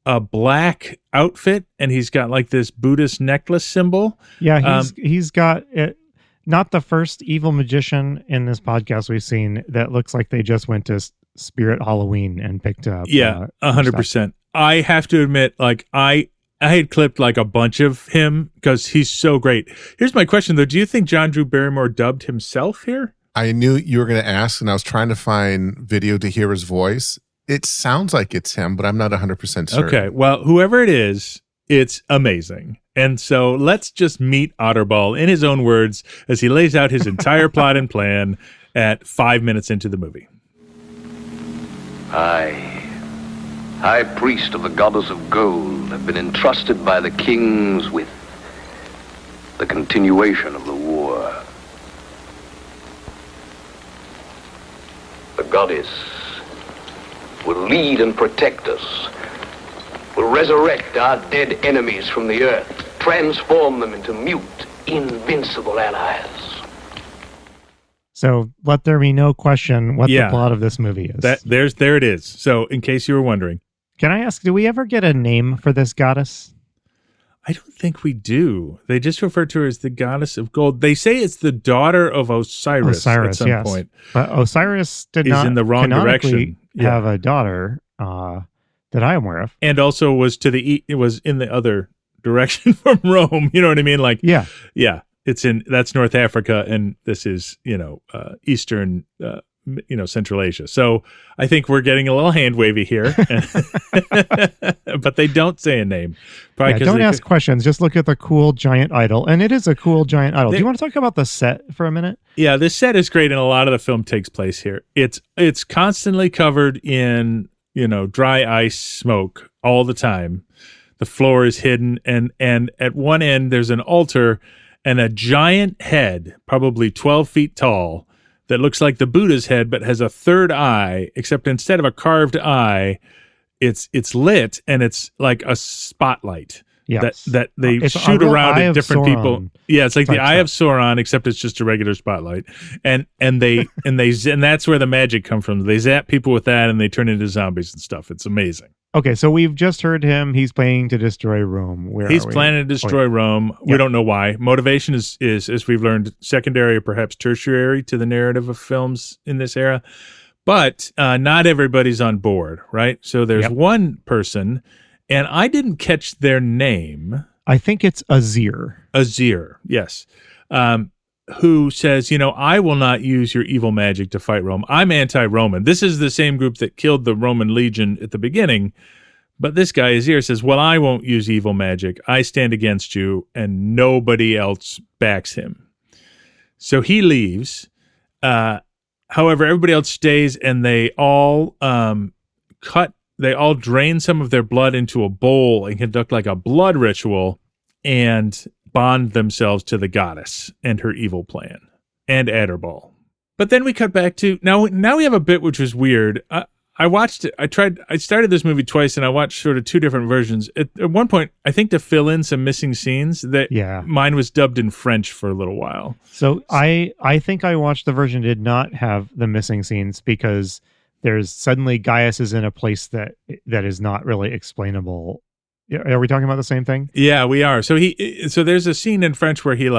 S1: a black outfit, and he's got like this Buddhist necklace symbol.
S5: Yeah, he's got it. Not the first evil magician in this podcast we've seen that looks like they just went to Spirit Halloween and picked up.
S1: 100%. I have to admit, like I had clipped like a bunch of him because he's so great. Here's my question though: do you think John Drew Barrymore dubbed himself here?
S6: I knew you were going to ask, and I was trying to find video to hear his voice. It sounds like it's him, but I'm not 100% certain.
S1: Okay, well, whoever it is, it's amazing. And so let's just meet Aderbal in his own words as he lays out his entire plot and plan at 5 minutes into the movie.
S8: I, High Priest of the Goddess of Gold, have been entrusted by the kings with the continuation of the war. The goddess will lead and protect us, will resurrect our dead enemies from the earth, transform them into mute, invincible allies.
S5: So let there be no question what the plot of this movie is.
S1: There it is. So in case you were wondering.
S5: Can I ask, do we ever get a name for this goddess?
S1: I don't think we do. They just refer to her as the goddess of gold. They say it's the daughter of Osiris at some point.
S5: But Osiris did not
S1: in the wrong direction.
S5: Have a daughter that I am aware of.
S1: And also was it was in the other direction from Rome. You know what I mean? Like, yeah. That's North Africa, and this is, Eastern, Central Asia. So I think we're getting a little hand wavy here, but they don't say a name.
S5: Don't ask questions. Just look at the cool giant idol, and it is a cool giant idol. Do you want to talk about the set for a minute? Yeah,
S1: this set is great, and a lot of the film takes place here. It's constantly covered in dry ice smoke all the time. The floor is hidden, and at one end there's an altar and a giant head, probably 12 feet tall, that looks like the Buddha's head, but has a third eye, except instead of a carved eye, it's lit, and it's like a spotlight that they shoot around at different people. Yeah, it's like the Eye of Sauron, except it's just a regular spotlight. And that's where the magic comes from. They zap people with that, and they turn into zombies and stuff. It's amazing.
S5: Okay, so we've just heard him. He's planning to destroy Rome.
S1: He's planning to destroy Rome. We don't know why. Motivation is, as we've learned, secondary or perhaps tertiary to the narrative of films in this era. But not everybody's on board, right? So there's one person, and I didn't catch their name.
S5: I think it's Azir.
S1: Azir, yes. who says, I will not use your evil magic to fight Rome. I'm anti-Roman. This is the same group that killed the Roman legion at the beginning. But this guy, Azir, says, well, I won't use evil magic. I stand against you, and nobody else backs him. So he leaves. However, everybody else stays, and they all drain some of their blood into a bowl and conduct like a blood ritual and bond themselves to the goddess and her evil plan and Aderbal. But then we cut back to now we have a bit which was weird. I watched it. I started this movie twice and I watched sort of two different versions. At one point, I think to fill in some missing scenes that mine was dubbed in French for a little while.
S5: So I think I watched the version did not have the missing scenes because there's suddenly Gaius is in a place that is not really explainable. Are we talking about the same thing?
S1: Yeah, we are. So there's a scene in French where he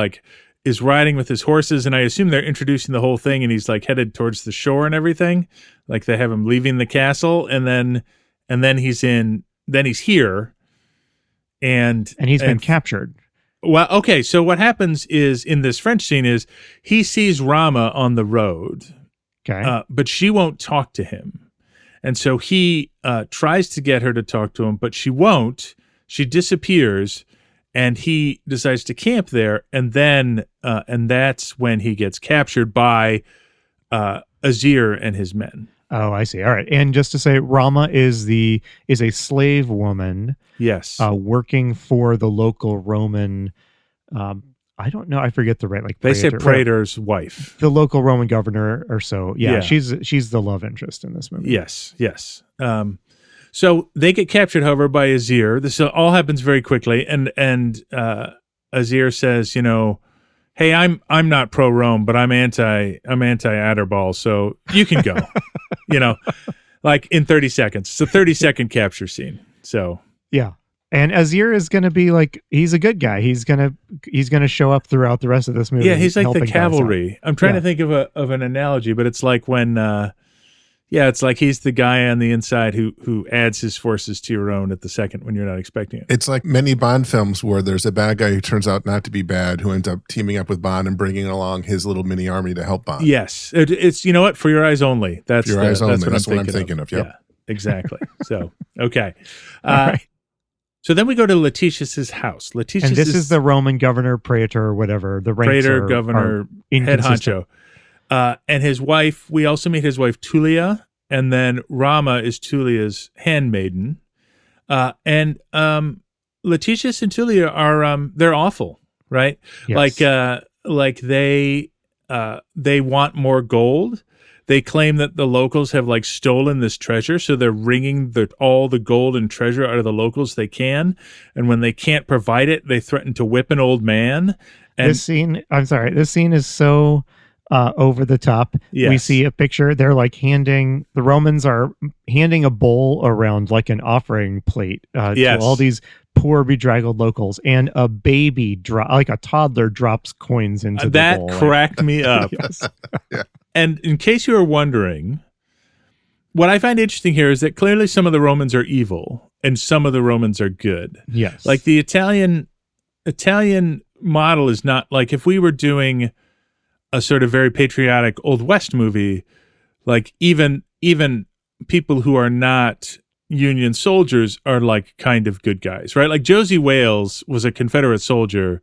S1: is riding with his horses, and I assume they're introducing the whole thing, and he's headed towards the shore and everything. Like they have him leaving the castle, and then he's here, and
S5: he's been captured.
S1: Well, okay. So what happens is in this French scene is he sees Rama on the road, but she won't talk to him. And so he tries to get her to talk to him, but she won't. She disappears, and he decides to camp there. And then, and that's when he gets captured by Azir and his men.
S5: Oh, I see. All right. And just to say, Rama is a slave woman.
S1: Yes.
S5: Working for the local Roman. I don't know. I forget the right.
S1: They say praetor's wife,
S5: the local Roman governor or so. Yeah. She's the love interest in this movie.
S1: Yes. So they get captured, however, by Azir. This all happens very quickly, and Azir says, hey, I'm not pro Rome, but I'm anti Aderbal, so you can go. In 30 seconds. It's a 30-second capture scene. So
S5: yeah. And Azir is going to be he's a good guy. He's going to show up throughout the rest of this movie.
S1: Yeah, he's like the cavalry. I'm trying to think of an analogy, but it's like when it's like he's the guy on the inside who adds his forces to your own at the second when you're not expecting it.
S6: It's like many Bond films where there's a bad guy who turns out not to be bad, who ends up teaming up with Bond and bringing along his little mini army to help Bond.
S1: Yes, it's what, for your eyes only. That's
S6: for your eyes only. That's what I'm thinking of. Yep.
S1: Yeah, exactly. So okay.
S5: All right.
S1: So then we go to Letitius's house.
S5: And this is the Roman governor, praetor, or whatever. The ranks
S1: praetor, governor, head honcho. And his wife, we also meet his wife, Tullia, and then Rama is Tullia's handmaiden. And Letitius and Tullia are, they're awful, right? Yes. Like they want more gold. They claim that the locals have stolen this treasure, so they're wringing all the gold and treasure out of the locals they can. And when they can't provide it, they threaten to whip an old man. And
S5: this scene is so over the top.
S1: Yes.
S5: We see a picture. They're the Romans are handing a bowl around like an offering plate to all these poor bedraggled locals, and a baby like a toddler drops coins into the bowl.
S1: That cracked me up.
S5: Yes.
S6: Yeah.
S1: And in case you were wondering, what I find interesting here is that clearly some of the Romans are evil and some of the Romans are good.
S5: Yes.
S1: Like the Italian model is not if we were doing a sort of very patriotic Old West movie, even people who are not Union soldiers are kind of good guys, right? Like Josie Wales was a Confederate soldier,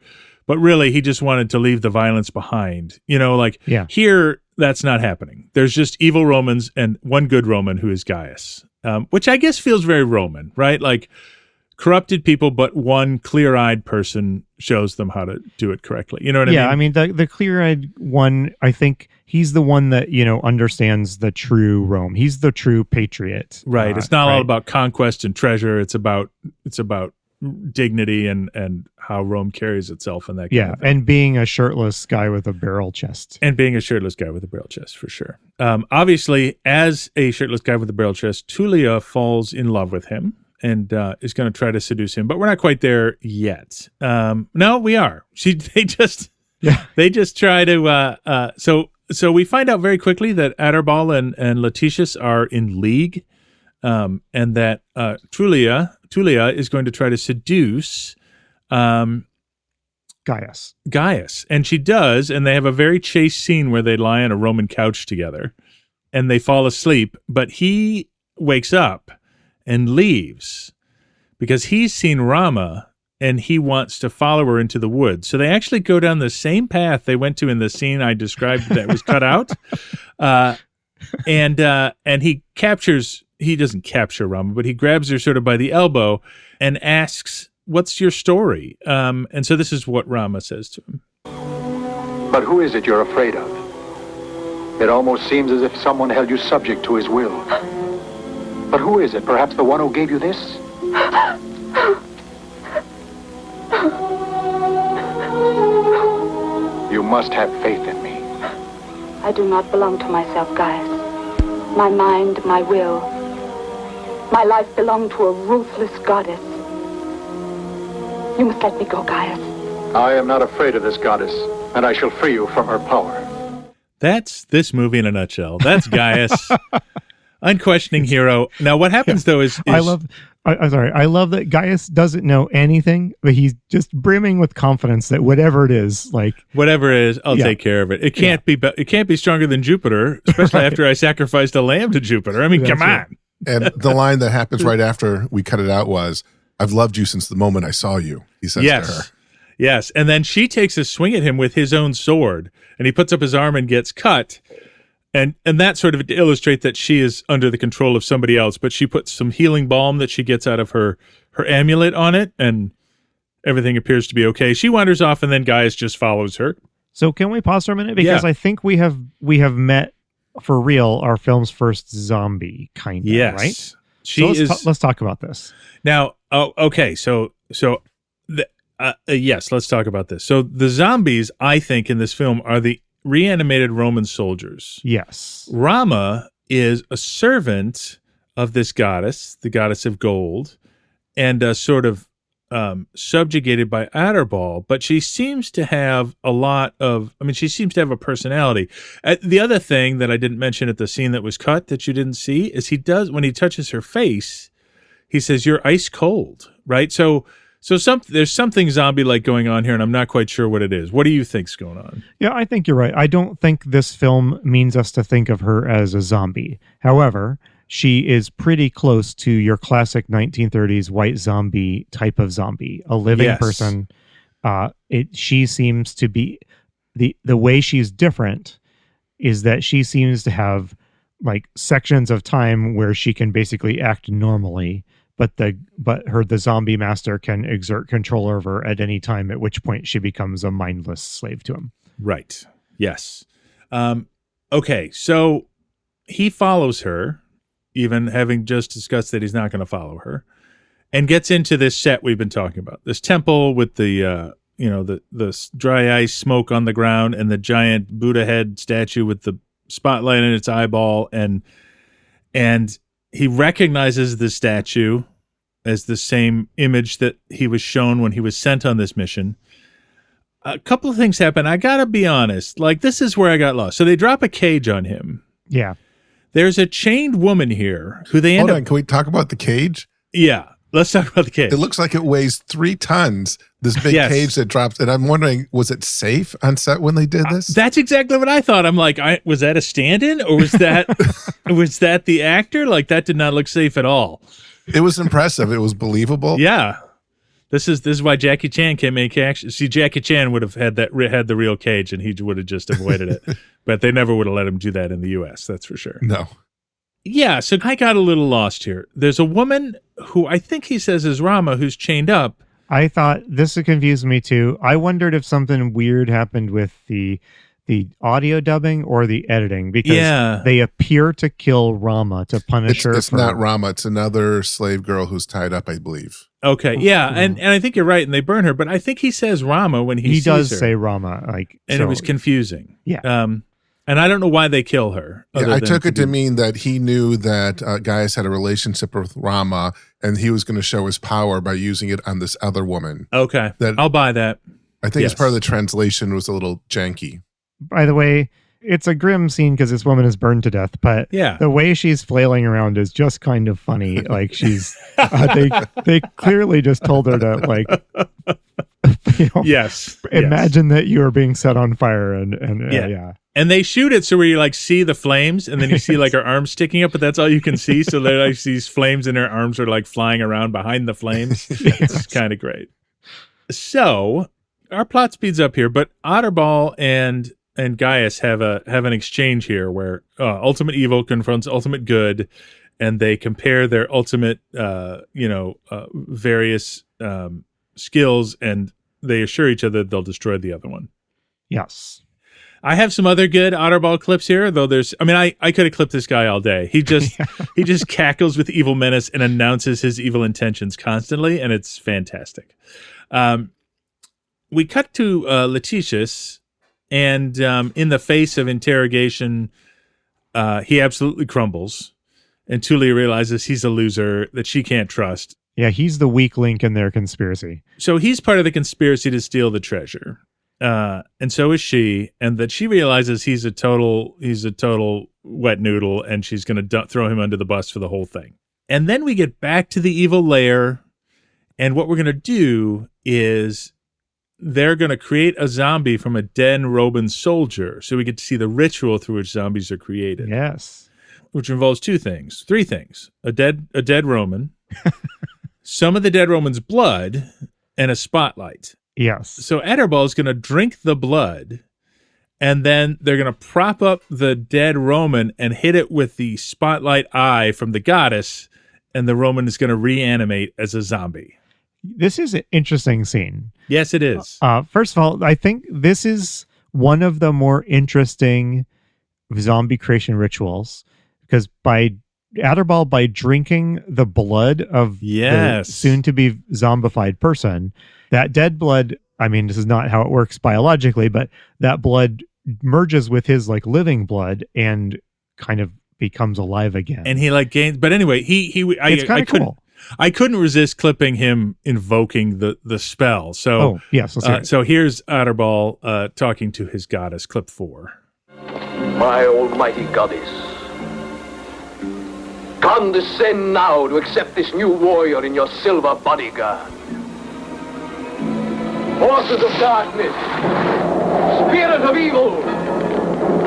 S1: but really he just wanted to leave the violence behind. Here, that's not happening. There's just evil Romans and one good Roman who is Gaius, which I guess feels very Roman, right? Corrupted people, but one clear-eyed person shows them how to do it correctly. You know what I mean?
S5: Yeah, I mean, the clear-eyed one, I think he's the one that, understands the true Rome. He's the true patriot.
S1: Right. It's not all about conquest and treasure. It's about dignity and how Rome carries itself and that kind of thing.
S5: And being a shirtless guy with a barrel chest.
S1: For sure. Obviously, as a shirtless guy with a barrel chest, Tullia falls in love with him and is going to try to seduce him, but we're not quite there yet. No, we are. They just try to. So we find out very quickly that Aderbal and Letitius are in league, and that Tullia is going to try to seduce
S5: Gaius.
S1: And she does, and they have a very chaste scene where they lie on a Roman couch together, and they fall asleep, but he wakes up and leaves because he's seen Rama, and he wants to follow her into the woods. So they actually go down the same path they went to in the scene I described that was cut out. And he doesn't capture Rama, but he grabs her sort of by the elbow and asks, "What's your story?" And so this is what Rama says to him.
S7: But who is it you're afraid of? It almost seems as if someone held you subject to his will. But who is it? Perhaps the one who gave you this? You must have faith in me.
S9: I do not belong to myself, Gaius. My mind, my will, my life belong to a ruthless goddess. You must let me go, Gaius.
S7: I am not afraid of this goddess, and I shall free you from her power.
S1: That's this movie in a nutshell. That's Gaius. Unquestioning hero. Now, what happens, though, is...
S5: I love that Gaius doesn't know anything, but he's just brimming with confidence that whatever it is,
S1: whatever it is, I'll take care of it. It can't be stronger than Jupiter, especially after I sacrificed a lamb to Jupiter. I mean, come on.
S6: And the line that happens right after we cut it out was, "I've loved you since the moment I saw you," he says to her.
S1: Yes, and then she takes a swing at him with his own sword, and he puts up his arm and gets cut. And that sort of to illustrate that she is under the control of somebody else, but she puts some healing balm that she gets out of her amulet on it, and everything appears to be okay. She wanders off, and then Gaius just follows her.
S5: So can we pause for a minute? Because I think we have met for real our film's first zombie, kind of, right? Let's talk about this.
S1: Now, okay, yes, let's talk about this. So the zombies, I think, in this film are the reanimated Roman soldiers.
S5: Yes.
S1: Rama is a servant of this goddess, the goddess of gold, and sort of subjugated by Aderbal, but she seems to have she seems to have a personality. The other thing that I didn't mention at the scene that was cut that you didn't see is when he touches her face, he says, "You're ice cold," right? So there's something zombie-like going on here, and I'm not quite sure what it is. What do you think's going on?
S5: Yeah, I think you're right. I don't think this film means us to think of her as a zombie. However, she is pretty close to your classic 1930s white zombie type of zombie, a living person. She seems to be the way she's different is that she seems to have sections of time where she can basically act normally. But the zombie master can exert control over her at any time, at which point she becomes a mindless slave to him.
S1: Right. Yes. Okay. So he follows her, even having just discussed that he's not going to follow her, and gets into this set we've been talking about. This temple with the dry ice smoke on the ground and the giant Buddha head statue with the spotlight in its eyeball, and he recognizes the statue as the same image that he was shown when he was sent on this mission. A couple of things happen. I got to be honest. This is where I got lost. So they drop a cage on him.
S5: Yeah.
S1: There's a chained woman here who they end
S6: up... Can we talk about the cage?
S1: Yeah. Let's talk about the cage.
S6: It looks like it weighs 3 tons, this big cage that drops. And I'm wondering, was it safe on set when they did this?
S1: That's exactly what I thought. I'm like, was that a stand-in, or was that the actor? That did not look safe at all.
S6: It was impressive. It was believable.
S1: Yeah. This is why Jackie Chan can't make action. See, Jackie Chan would have had the real cage, and he would have just avoided it. But they never would have let him do that in the U.S., that's for sure.
S6: No.
S1: Yeah, so I got a little lost here. There's a woman who I think he says is Rama who's chained up.
S5: I thought this confused me too. I wondered if something weird happened with the audio dubbing or the editing, because they appear to kill Rama to punish her.
S6: It's not Rama. It's another slave girl who's tied up, I believe.
S1: Okay, yeah, and I think you're right, and they burn her, but I think he says Rama when he sees her.
S5: He does say Rama.
S1: It was confusing.
S5: Yeah.
S1: And I don't know why they kill her.
S6: Yeah, I took it to mean that he knew that Gaius had a relationship with Rama, and he was going to show his power by using it on this other woman.
S1: Okay, I'll buy that.
S6: I think it's part of the translation was a little janky.
S5: By the way, it's a grim scene because this woman is burned to death, but
S1: Yeah.
S5: the way she's flailing around is just kind of funny. Like she's, they clearly just told her to like,
S1: Yes.
S5: imagine that you are being set on fire and yeah.
S1: And they shoot it so where you like see the flames and then you see like her arms sticking up, but that's all you can see. So there like these flames and her arms are like flying around behind the flames. It's kind of great. So our plot speeds up here, but Aderbal and Gaius have an exchange here where ultimate evil confronts ultimate good, and they compare their ultimate various skills, and they assure each other they'll destroy the other one.
S5: Yes.
S1: I have some other good Aderbal clips here, though I could have clipped this guy all day. He just he just cackles with evil menace and announces his evil intentions constantly, and it's fantastic. We cut to Letitius, and in the face of interrogation, he absolutely crumbles, and Tulia realizes he's a loser that she can't trust.
S5: Yeah, he's the weak link in their conspiracy.
S1: So he's part of the conspiracy to steal the treasure. And so is she, and that she realizes he's a total wet noodle, and she's going to throw him under the bus for the whole thing. And then we get back to the evil lair, and what we're going to do is they're going to create a zombie from a dead Roman soldier, so we get to see the ritual through which zombies are created.
S5: Yes,
S1: which involves three things: a dead Roman, some of the dead Roman's blood, and a spotlight.
S5: Yes.
S1: So Aderbal is going to drink the blood, and then they're going to prop up the dead Roman and hit it with the spotlight eye from the goddess, and the Roman is going to reanimate as a zombie.
S5: This is an interesting scene.
S1: Yes, it is.
S5: First of all, I think this is one of the more interesting zombie creation rituals, because by drinking the blood of the soon-to-be zombified person, that dead blood, I mean, this is not how it works biologically, but that blood merges with his like living blood and kind of becomes alive again.
S1: And he like gains, but anyway,
S5: it's kind of cool.
S1: I couldn't resist clipping him invoking the spell. So
S5: yes, let's hear it.
S1: So here's Aderbal talking to his goddess, clip 4.
S8: My almighty goddess, condescend now to accept this new warrior in your silver bodyguard. Forces of darkness, spirit of evil,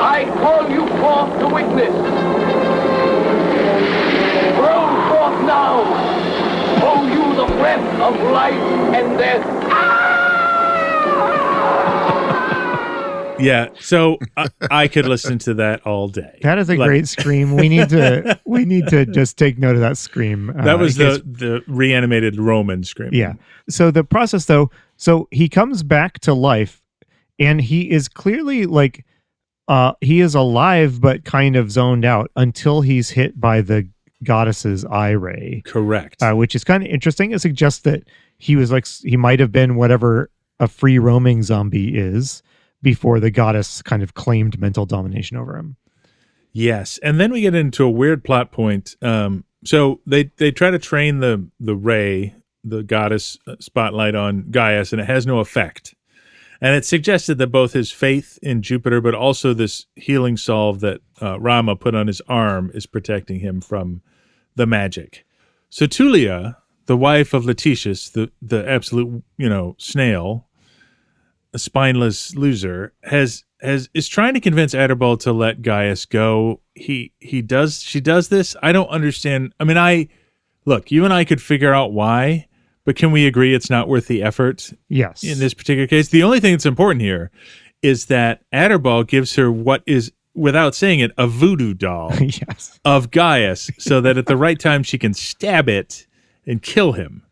S8: I call you forth to witness. Roll forth now, owe you the breath of life and death.
S1: Yeah, so I could listen to that all day.
S5: That is a great scream. We need to just take note of that scream.
S1: That was the reanimated Roman scream.
S5: Yeah. So the process, though, so he comes back to life, and he is clearly like he is alive, but kind of zoned out until he's hit by the goddess's eye ray.
S1: Correct.
S5: Which is kind of interesting. It suggests that he was like he might have been whatever a free roaming zombie is before the goddess kind of claimed mental domination over him.
S1: Yes, and then we get into a weird plot point. So they try to train the ray, the goddess spotlight, on Gaius, and it has no effect. And it suggested that both his faith in Jupiter, but also this healing salve that Rama put on his arm, is protecting him from the magic. So Tulia, the wife of Letitius, the absolute snail, a spineless loser, is trying to convince Aderbal to let Gaius go. She does this. I don't understand. I mean, look, you and I could figure out why, but can we agree it's not worth the effort?
S5: Yes.
S1: In this particular case, the only thing that's important here is that Aderbal gives her what is, without saying it, a voodoo doll
S5: yes.
S1: of Gaius, so that at the right time she can stab it and kill him.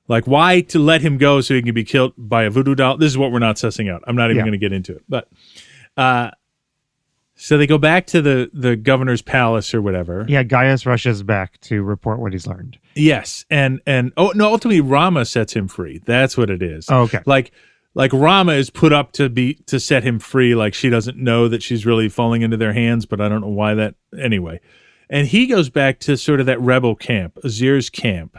S1: Like, why to let him go so he can be killed by a voodoo doll? This is what we're not sussing out. I'm not even going to get into it. But so they go back to the governor's palace or whatever.
S5: Yeah, Gaius rushes back to report what he's learned.
S1: Yes, and ultimately Rama sets him free. That's what it is.
S5: Oh, okay.
S1: Like Rama is put up to set him free. Like, she doesn't know that she's really falling into their hands, but I don't know why that. Anyway, and he goes back to sort of that rebel camp, Azir's camp.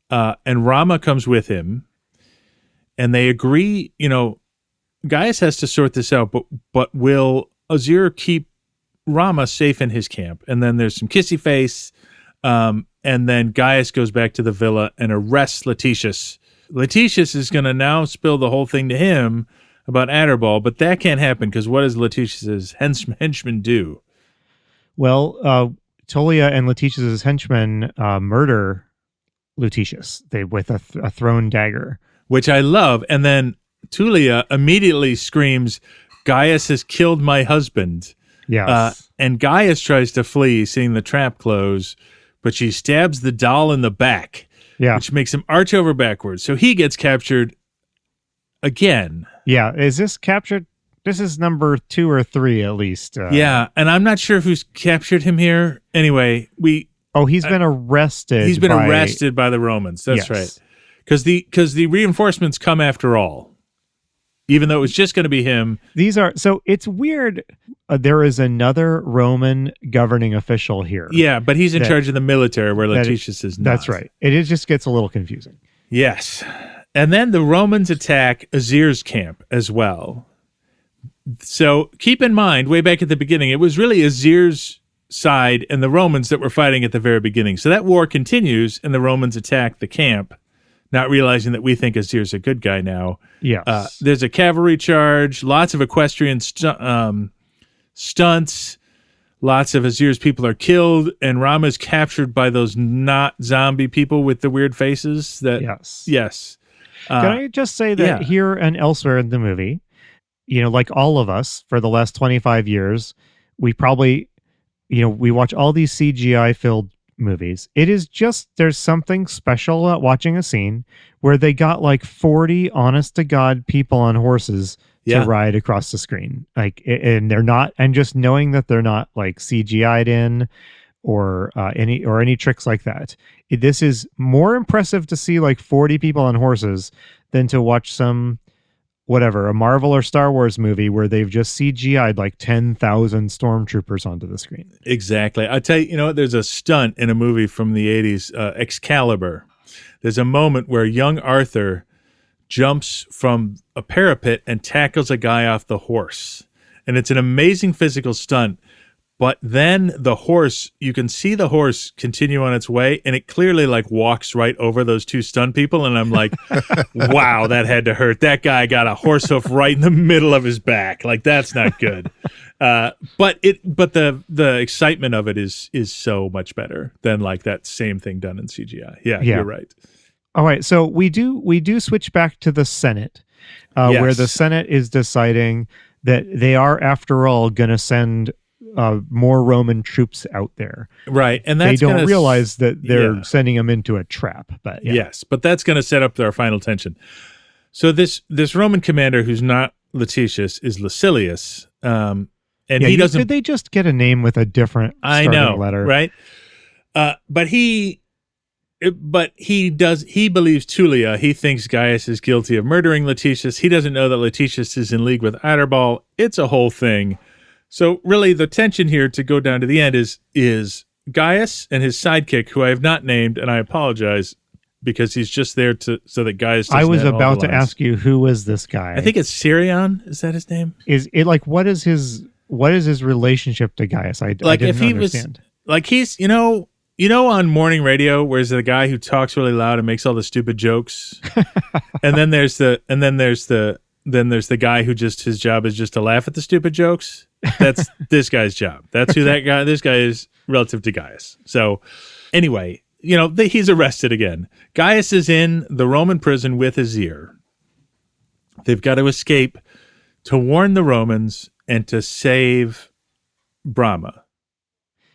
S1: And Rama comes with him, and they agree, Gaius has to sort this out, but will Azir keep Rama safe in his camp. And then there's some kissy face. And then Gaius goes back to the villa and arrests Letitius. Letitius is going to now spill the whole thing to him about Aderbal, but that can't happen because what does Letitius's henchman do?
S5: Well, Tullia and Letitius's henchmen murder Letitius with a thrown dagger,
S1: which I love. And then Tullia immediately screams, "Gaius has killed my husband."
S5: Yes.
S1: And Gaius tries to flee, seeing the trap close, but she stabs the doll in the back, which makes him arch over backwards. So he gets captured again.
S5: Yeah. Is this captured? This is number 2 or 3 at least.
S1: Yeah, and I'm not sure who's captured him here. Anyway,
S5: he's been arrested.
S1: He's been arrested by the Romans. That's right. Because the reinforcements come after all, even though it was just going to be him.
S5: So it's weird. There is another Roman governing official here.
S1: Yeah, but he's in charge of the military, where Letitius is not.
S5: That's right. It just gets a little confusing.
S1: Yes, and then the Romans attack Azir's camp as well. So keep in mind, way back at the beginning, it was really Azir's side and the Romans that were fighting at the very beginning. So that war continues, and the Romans attack the camp, not realizing that we think Azir's a good guy now.
S5: Yes.
S1: There's a cavalry charge, lots of equestrian stunts, lots of Azir's people are killed, and Rama's captured by those not zombie people with the weird faces. Yes.
S5: Can I just say that here and elsewhere in the movie, like all of us for the last 25 years, we probably, we watch all these CGI-filled movies. It is just, there's something special about watching a scene where they got like 40 honest-to-God people on horses to ride across the screen. And they're not, and just knowing that they're not like CGI'd in or any tricks like that. This is more impressive to see like 40 people on horses than to watch some a Marvel or Star Wars movie where they've just CGI'd like 10,000 stormtroopers onto the screen.
S1: Exactly. I'll tell you, there's a stunt in a movie from the 80s, Excalibur. There's a moment where young Arthur jumps from a parapet and tackles a guy off the horse. And it's an amazing physical stunt. But then the horse, you can see the horse continue on its way, and it clearly like walks right over those 2 stunt people. And I'm like, wow, that had to hurt. That guy got a horse hoof right in the middle of his back. Like, that's not good. But the excitement of it is so much better than like that same thing done in CGI. Yeah. You're right.
S5: All right. So we do switch back to the Senate, where the Senate is deciding that they are, after all, going to send more Roman troops out there.
S1: Right. And that's
S5: they don't realize that they're sending them into a trap. But
S1: yes, but that's going to set up their final tension. So this Roman commander who's not Letitius is Lucilius. And he doesn't.
S5: Did they just get a name with a different starting letter?
S1: Right? But he believes Tullia. He thinks Gaius is guilty of murdering Letitius. He doesn't know that Letitius is in league with Aderbal. It's a whole thing. So really the tension here, to go down to the end, is Gaius and his sidekick, who I have not named, and I apologize because he's just there so that Gaius doesn't.
S5: I was about to ask you, who is this guy?
S1: I think it's Sirion. Is that his name?
S5: Is it like, what is his relationship to Gaius? I didn't understand.
S1: Like he's, on morning radio, where's the guy who talks really loud and makes all the stupid jokes, and then there's the guy who just, his job is just to laugh at the stupid jokes. That's this guy's job. That's who this guy is relative to Gaius. So anyway, he's arrested again. Gaius is in the Roman prison with Azir. They've got to escape to warn the Romans and to save Brahma.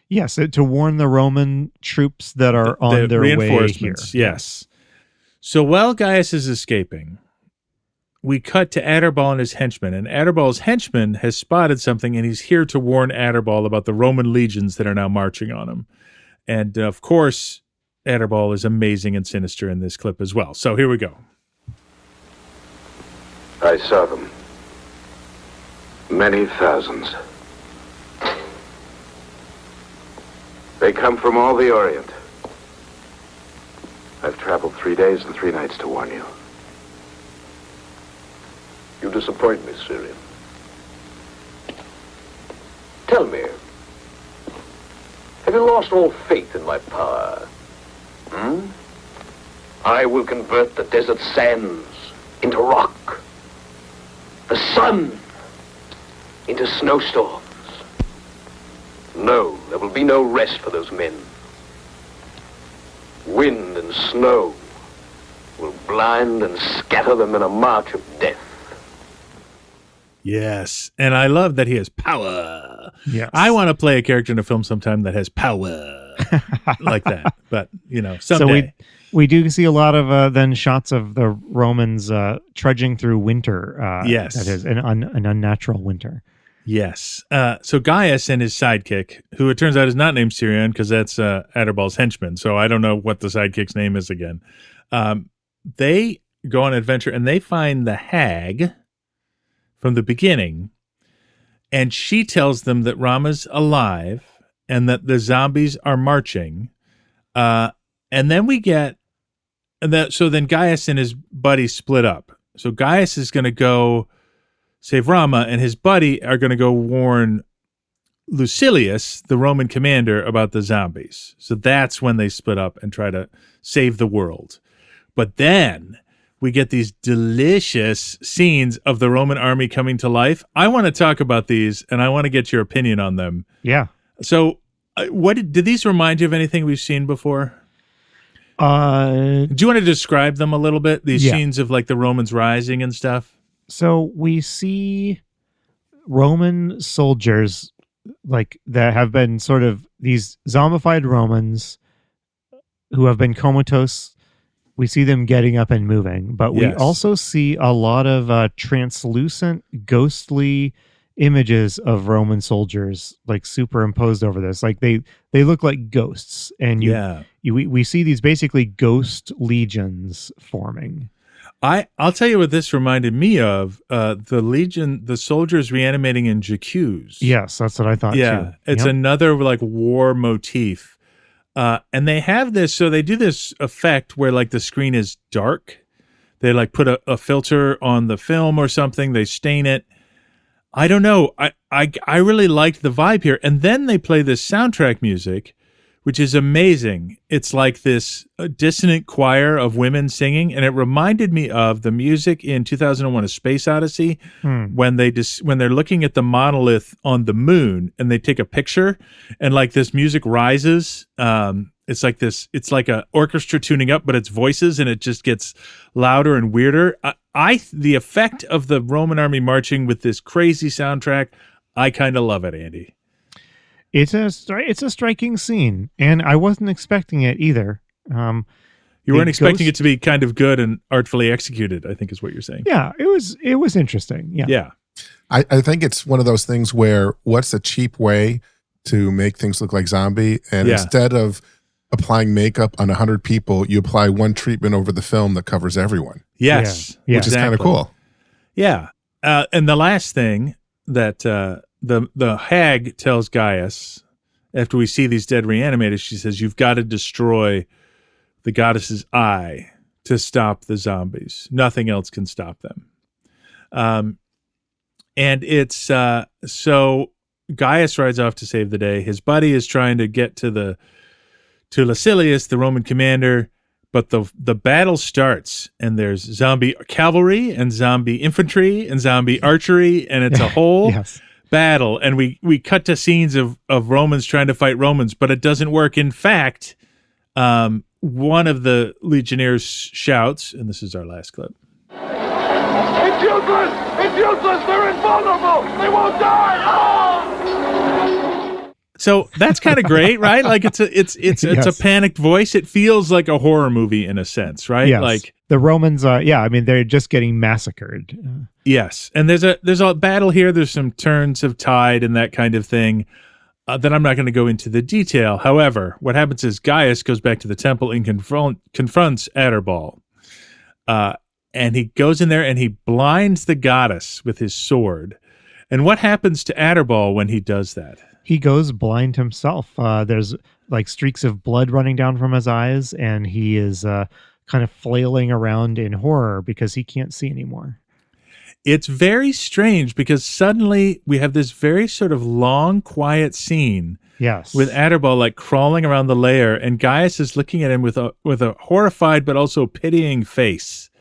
S5: Yes, to warn the Roman troops that are on their way here.
S1: Yes. So while Gaius is escaping, we cut to Aderbal and his henchmen, and Aderbal's henchman has spotted something, and he's here to warn Aderbal about the Roman legions that are now marching on him. And, of course, Aderbal is amazing and sinister in this clip as well. So here we go.
S8: I saw them. Many thousands. They come from all the Orient. I've traveled 3 days and 3 nights to warn you. You disappoint me, Syrian. Tell me, have you lost all faith in my power? I will convert the desert sands into rock, the sun into snowstorms. No, there will be no rest for those men. Wind and snow will blind and scatter them in a march of death.
S1: Yes, and I love that he has power.
S5: Yes.
S1: I want to play a character in a film sometime that has power like that. But, someday.
S5: So we do see a lot of then shots of the Romans trudging through winter.
S1: Yes.
S5: That is an unnatural winter.
S1: Yes. So Gaius and his sidekick, who it turns out is not named Centurion because that's Aderbal's henchman. So I don't know what the sidekick's name is again. They go on an adventure and they find the hag from the beginning, and she tells them that Rama's alive and that the zombies are marching. And then we get that. So then Gaius and his buddy split up. So Gaius is going to go save Rama, and his buddy are going to go warn Lucilius, the Roman commander, about the zombies. So that's when they split up and try to save the world. But then we get these delicious scenes of the Roman army coming to life. I want to talk about these, and I want to get your opinion on them.
S5: Yeah.
S1: So did these remind you of anything we've seen before? Do you want to describe them a little bit? These scenes of like the Romans rising and stuff?
S5: So we see Roman soldiers like that have been sort of these zombified Romans who have been comatose. We see them getting up and moving, but we also see a lot of translucent, ghostly images of Roman soldiers like superimposed over this. Like they look like ghosts, and we see these basically ghost legions forming.
S1: I'll tell you what this reminded me of. The soldiers reanimating in J'accuse.
S5: Yes, that's what I thought too.
S1: It's another like war motif. And they have this, so they do this effect where like the screen is dark. They like put a filter on the film or something. They stain it. I don't know. I really liked the vibe here. And then they play this soundtrack music, which is amazing. It's like this dissonant choir of women singing, and it reminded me of the music in 2001: A Space Odyssey when they're looking at the monolith on the moon and they take a picture, and like this music rises. It's like this. It's like a orchestra tuning up, but it's voices, and it just gets louder and weirder. The effect of the Roman army marching with this crazy soundtrack, I kind of love it, Andy.
S5: It's a striking scene, and I wasn't expecting it either.
S1: You weren't expecting it to be kind of good and artfully executed, I think is what you're saying.
S5: Yeah, it was interesting. Yeah.
S6: I think it's one of those things where what's a cheap way to make things look like zombie, and instead of applying makeup on 100 people, you apply one treatment over the film that covers everyone.
S1: Yes,
S6: which is kind of cool.
S1: Yeah, and the last thing that the hag tells Gaius after we see these dead reanimated, she says, "You've got to destroy the goddess's eye to stop the zombies. Nothing else can stop them." And it's so Gaius rides off to save the day. His buddy is trying to get to Lucilius, the Roman commander, but the battle starts, and there's zombie cavalry and zombie infantry and zombie archery, and it's a whole battle. And we cut to scenes of Romans trying to fight Romans, but it doesn't work. In fact, one of the legionnaires shouts, and this is our last clip.
S4: It's useless! It's useless! They're invulnerable! They won't die! Oh!
S1: So that's kind of great, right? Like it's a panicked voice. It feels like a horror movie in a sense, right?
S5: Yes.
S1: Like
S5: the Romans, I mean, they're just getting massacred.
S1: Yes, and there's a battle here. There's some turns of tide and that kind of thing. That I'm not going to go into the detail. However, what happens is Gaius goes back to the temple and confronts Aderbal. And he goes in there and he blinds the goddess with his sword. And what happens to Aderbal when he does that?
S5: He goes blind himself. There's like streaks of blood running down from his eyes, and he is kind of flailing around in horror because he can't see anymore.
S1: It's very strange because suddenly we have this very sort of long, quiet scene.
S5: Yes.
S1: With Aderbal like crawling around the lair, and Gaius is looking at him with a horrified but also pitying face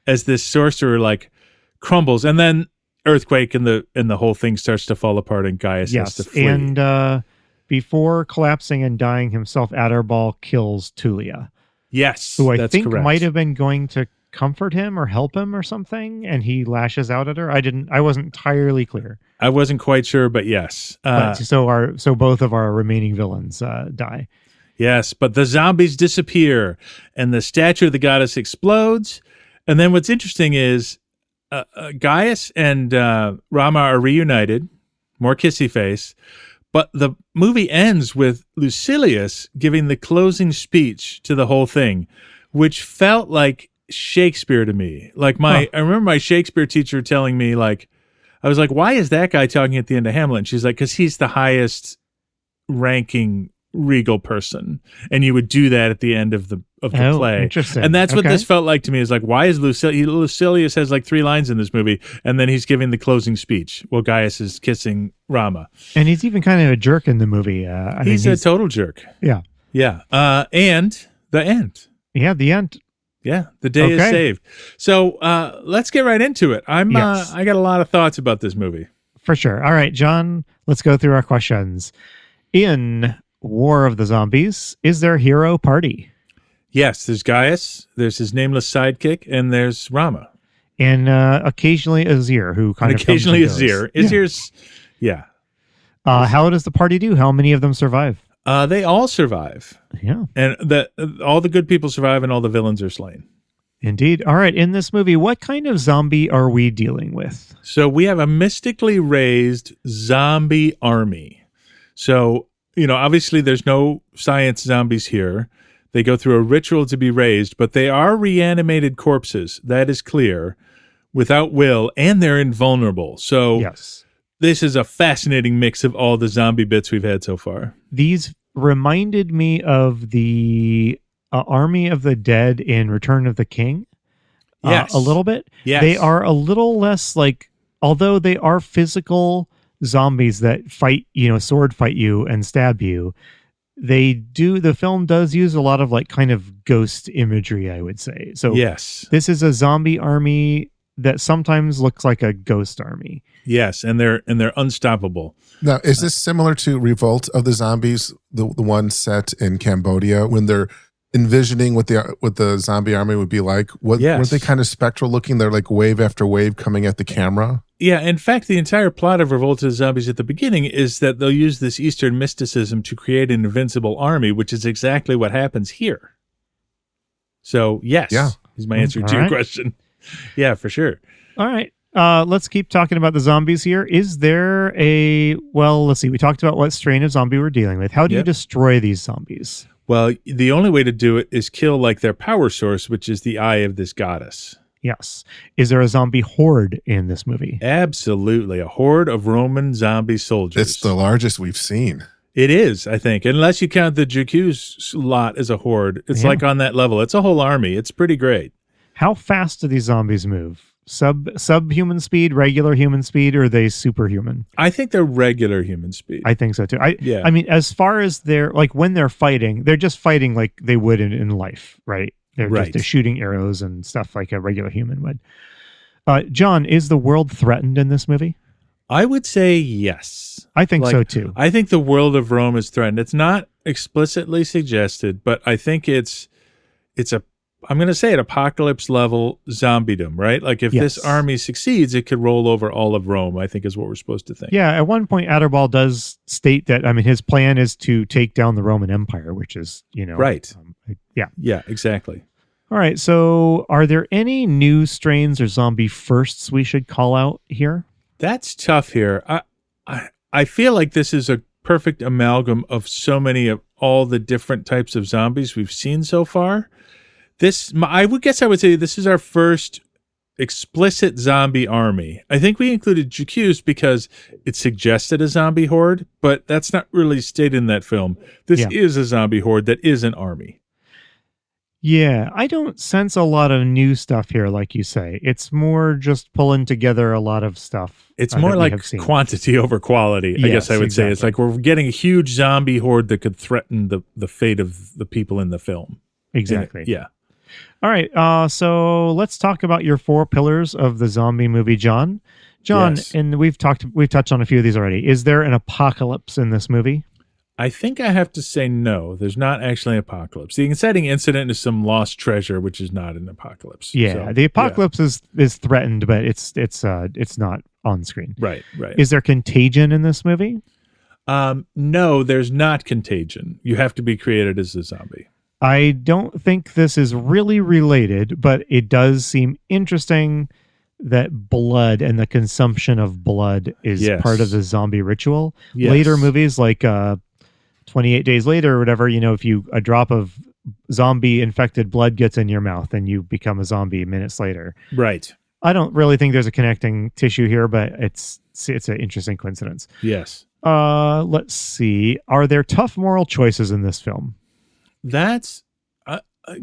S1: as this sorcerer like crumbles, and then earthquake and the whole thing starts to fall apart, and Gaius has to flee.
S5: And before collapsing and dying himself, Aderbal kills Tulia.
S1: Yes,
S5: who I
S1: that's
S5: think
S1: correct.
S5: might have been going to comfort him or help him or something, and he lashes out at her. I wasn't entirely clear.
S1: I wasn't quite sure, but yes.
S5: So both of our remaining villains die.
S1: Yes, but the zombies disappear, and the statue of the goddess explodes. And then what's interesting is Gaius and Rama are reunited, more kissy face, but the movie ends with Lucilius giving the closing speech to the whole thing, which felt like Shakespeare to me. Like I remember my Shakespeare teacher telling me, like, I was like, why is that guy talking at the end of Hamlet? And she's like, because he's the highest ranking regal person, and you would do that at the end of the play.
S5: Interesting.
S1: And that's what this felt like to me. Is like, why is Lucilius has like 3 lines in this movie, and then he's giving the closing speech while Gaius is kissing Rama,
S5: and he's even kind of a jerk in the movie.
S1: He's a total jerk.
S5: Yeah.
S1: And the end.
S5: Yeah, the end.
S1: Yeah, the day is saved. So let's get right into it. I got a lot of thoughts about this movie.
S5: For sure. All right, John, let's go through our questions. In War of the Zombies, is there hero party?
S1: Yes, there's Gaius, there's his nameless sidekick, and there's Rama.
S5: And occasionally Azir, who kind of
S1: occasionally
S5: comes and goes.
S1: Azir's, yeah.
S5: How does the party do? How many of them survive?
S1: They all survive.
S5: Yeah.
S1: And all the good people survive and all the villains are slain.
S5: Indeed. All right. In this movie, what kind of zombie are we dealing with?
S1: So we have a mystically raised zombie army. So, obviously there's no science zombies here. They go through a ritual to be raised, but they are reanimated corpses. That is clear, without will, and they're invulnerable. So
S5: yes.
S1: This is a fascinating mix of all the zombie bits we've had so far.
S5: These reminded me of the Army of the Dead in Return of the King.
S1: Yes.
S5: A little bit.
S1: Yes.
S5: They are a little less although they are physical zombies that fight, sword fight you and stab you. The film does use a lot of kind of ghost imagery, I would say. So
S1: yes,
S5: this is a zombie army that sometimes looks like a ghost army.
S1: Yes, and they're unstoppable.
S6: Now, is this similar to Revolt of the Zombies, the one set in Cambodia, when they're envisioning what the zombie army would be like? Weren't they kind of spectral looking? They're like wave after wave coming at the camera.
S1: Yeah, in fact, the entire plot of Revolt of the Zombies at the beginning is that they'll use this Eastern mysticism to create an invincible army, which is exactly what happens here. So, yes, is my answer to your question. Yeah, for sure.
S5: All right. Let's keep talking about the zombies here. Is there let's see. We talked about what strain of zombie we're dealing with. How do you destroy these zombies?
S1: Well, the only way to do it is kill their power source, which is the eye of this goddess.
S5: Yes. Is there a zombie horde in this movie?
S1: Absolutely. A horde of Roman zombie soldiers.
S6: It's the largest we've seen.
S1: It is, I think. Unless you count the Jacu's lot as a horde. It's on that level. It's a whole army. It's pretty great.
S5: How fast do these zombies move? Subhuman speed, regular human speed, or are they superhuman?
S1: I think they're regular human speed.
S5: I think so too. I mean, as far as when they're fighting, they're just fighting like they would in life, right? They're shooting arrows and stuff like a regular human would. John, is the world threatened in this movie?
S1: I would say yes.
S5: I think so too.
S1: I think the world of Rome is threatened. It's not explicitly suggested, but I think it's I'm going to say an apocalypse level zombiedom, right? Like if this army succeeds, it could roll over all of Rome, I think is what we're supposed to think.
S5: Yeah, at one point, Aderbal does state that, his plan is to take down the Roman Empire, which is,
S1: Right.
S5: Yeah,
S1: exactly.
S5: All right, so are there any new strains or zombie firsts we should call out here?
S1: That's tough here. I feel like this is a perfect amalgam of so many of all the different types of zombies we've seen so far. I would say this is our first explicit zombie army. I think we included Jacques because it suggested a zombie horde, but that's not really stated in that film. This is a zombie horde that is an army.
S5: Yeah, I don't sense a lot of new stuff here, like you say. It's more just pulling together a lot of stuff.
S1: It's more
S5: that we
S1: like
S5: have seen.
S1: quantity over quality, I guess
S5: Yes,
S1: I would say. It's
S5: exactly.
S1: like we're getting a huge zombie horde that could threaten the fate of the people in the film.
S5: Exactly.
S1: Yeah.
S5: All right. So let's talk about your 4 pillars of the zombie movie, John. John,
S1: Yes.
S5: and we've touched on a few of these already. Is there an apocalypse in this movie?
S1: I think I have to say no. There's not actually an apocalypse. The inciting incident is some lost treasure, which is not an apocalypse.
S5: Yeah,
S1: So,
S5: the apocalypse is threatened, but it's not on screen.
S1: Right.
S5: Is there contagion in this movie?
S1: No, there's not contagion. You have to be created as a zombie.
S5: I don't think this is really related, but it does seem interesting that blood and the consumption of blood is
S1: Yes.
S5: part of the zombie ritual.
S1: Yes.
S5: Later movies like 28 Days Later or whatever, if a drop of zombie infected blood gets in your mouth and you become a zombie minutes later.
S1: Right.
S5: I don't really think there's a connecting tissue here, but it's an interesting coincidence.
S1: Yes.
S5: Let's see. Are there tough moral choices in this film?
S1: That's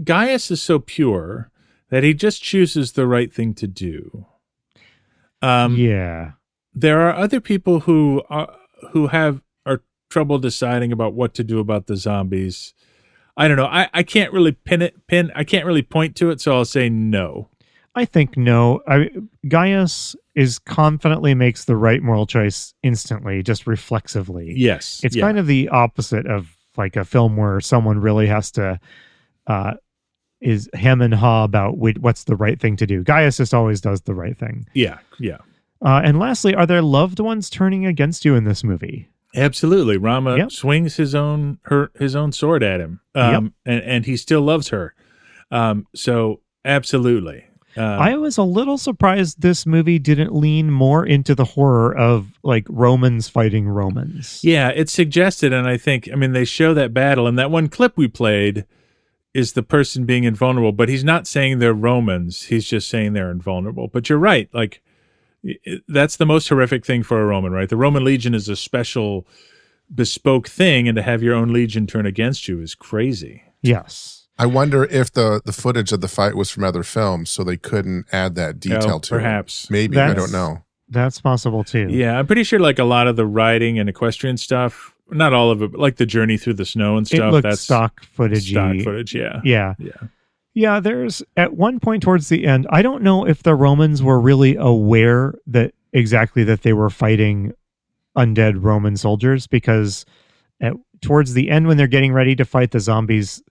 S1: Gaius is so pure that he just chooses the right thing to do.
S5: Yeah.
S1: There are other people who are trouble deciding about what to do about the zombies. I don't know. I can't really I can't really point to it, so I'll say no.
S5: I think no. Gaius confidently makes the right moral choice instantly, just reflexively.
S1: Yes.
S5: It's kind of the opposite of like a film where someone really has to is hem and haw about what's the right thing to do. Gaius just always does the right thing.
S1: Yeah.
S5: And lastly, are there loved ones turning against you in this movie?
S1: Absolutely. Rama
S5: Yep.
S1: swings his own sword at him, and he still loves her. So absolutely.
S5: I was a little surprised this movie didn't lean more into the horror of like Romans fighting Romans.
S1: Yeah, it's suggested, and I think, they show that battle, and that one clip we played is the person being invulnerable, but he's not saying they're Romans. He's just saying they're invulnerable. But you're right. Like, that's the most horrific thing for a Roman, right? The Roman legion is a special, bespoke thing, and to have your own legion turn against you is crazy.
S5: Yes.
S6: I wonder if the footage of the fight was from other films, so they couldn't add that detail to
S1: perhaps.
S6: it. Maybe. I don't know.
S5: That's possible too.
S1: Yeah, I'm pretty sure like a lot of the riding and equestrian stuff, not all of it, but like the journey through the snow and stuff.
S5: It looked
S1: that's
S5: stock footage. Yeah, there's at one point towards the end, I don't know if the Romans were really aware that they were fighting undead Roman soldiers, because towards the end when they're getting ready to fight the zombies,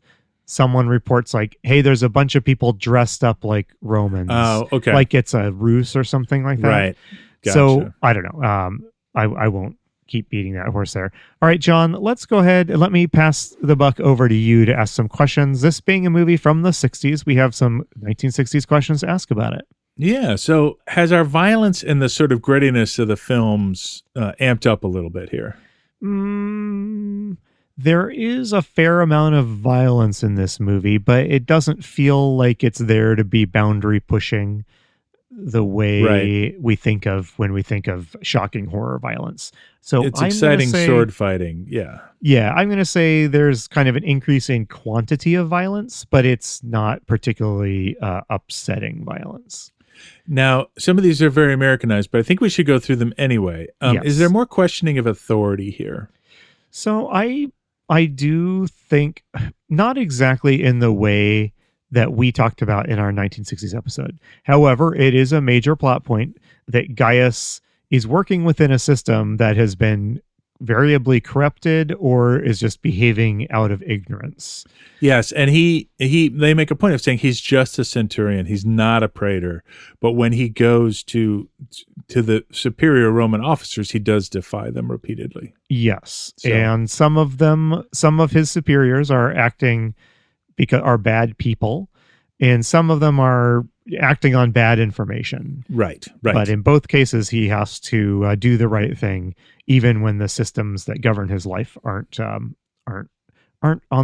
S5: someone reports like, hey, there's a bunch of people dressed up like Romans.
S1: Oh, okay.
S5: Like it's a ruse or something like that.
S1: Right. Gotcha.
S5: So I don't know. I won't keep beating that horse there. All right, John, let's go ahead and let me pass the buck over to you to ask some questions. This being a movie from the 60s, we have some 1960s questions to ask about it.
S1: Yeah. So has our violence and the sort of grittiness of the films amped up a little bit here?
S5: There is a fair amount of violence in this movie, but it doesn't feel like it's there to be boundary pushing the way we think of when we think of shocking horror violence. So
S1: it's exciting sword fighting. Yeah.
S5: Yeah. I'm going to say there's kind of an increase in quantity of violence, but it's not particularly upsetting violence.
S1: Now, some of these are very Americanized, but I think we should go through them anyway.
S5: Yes.
S1: Is there more questioning of authority here?
S5: So I do think not exactly in the way that we talked about in our 1960s episode. However, it is a major plot point that Gaius is working within a system that has been variably corrupted or is just behaving out of ignorance.
S1: Yes, and they make a point of saying he's just a centurion. He's not a praetor. But when he goes to the superior Roman officers, he does defy them repeatedly.
S5: Yes.
S1: So.
S5: And some of his superiors are acting because are bad people, and some of them are acting on bad information.
S1: Right.
S5: But in both cases, he has to do the right thing, even when the systems that govern his life aren't on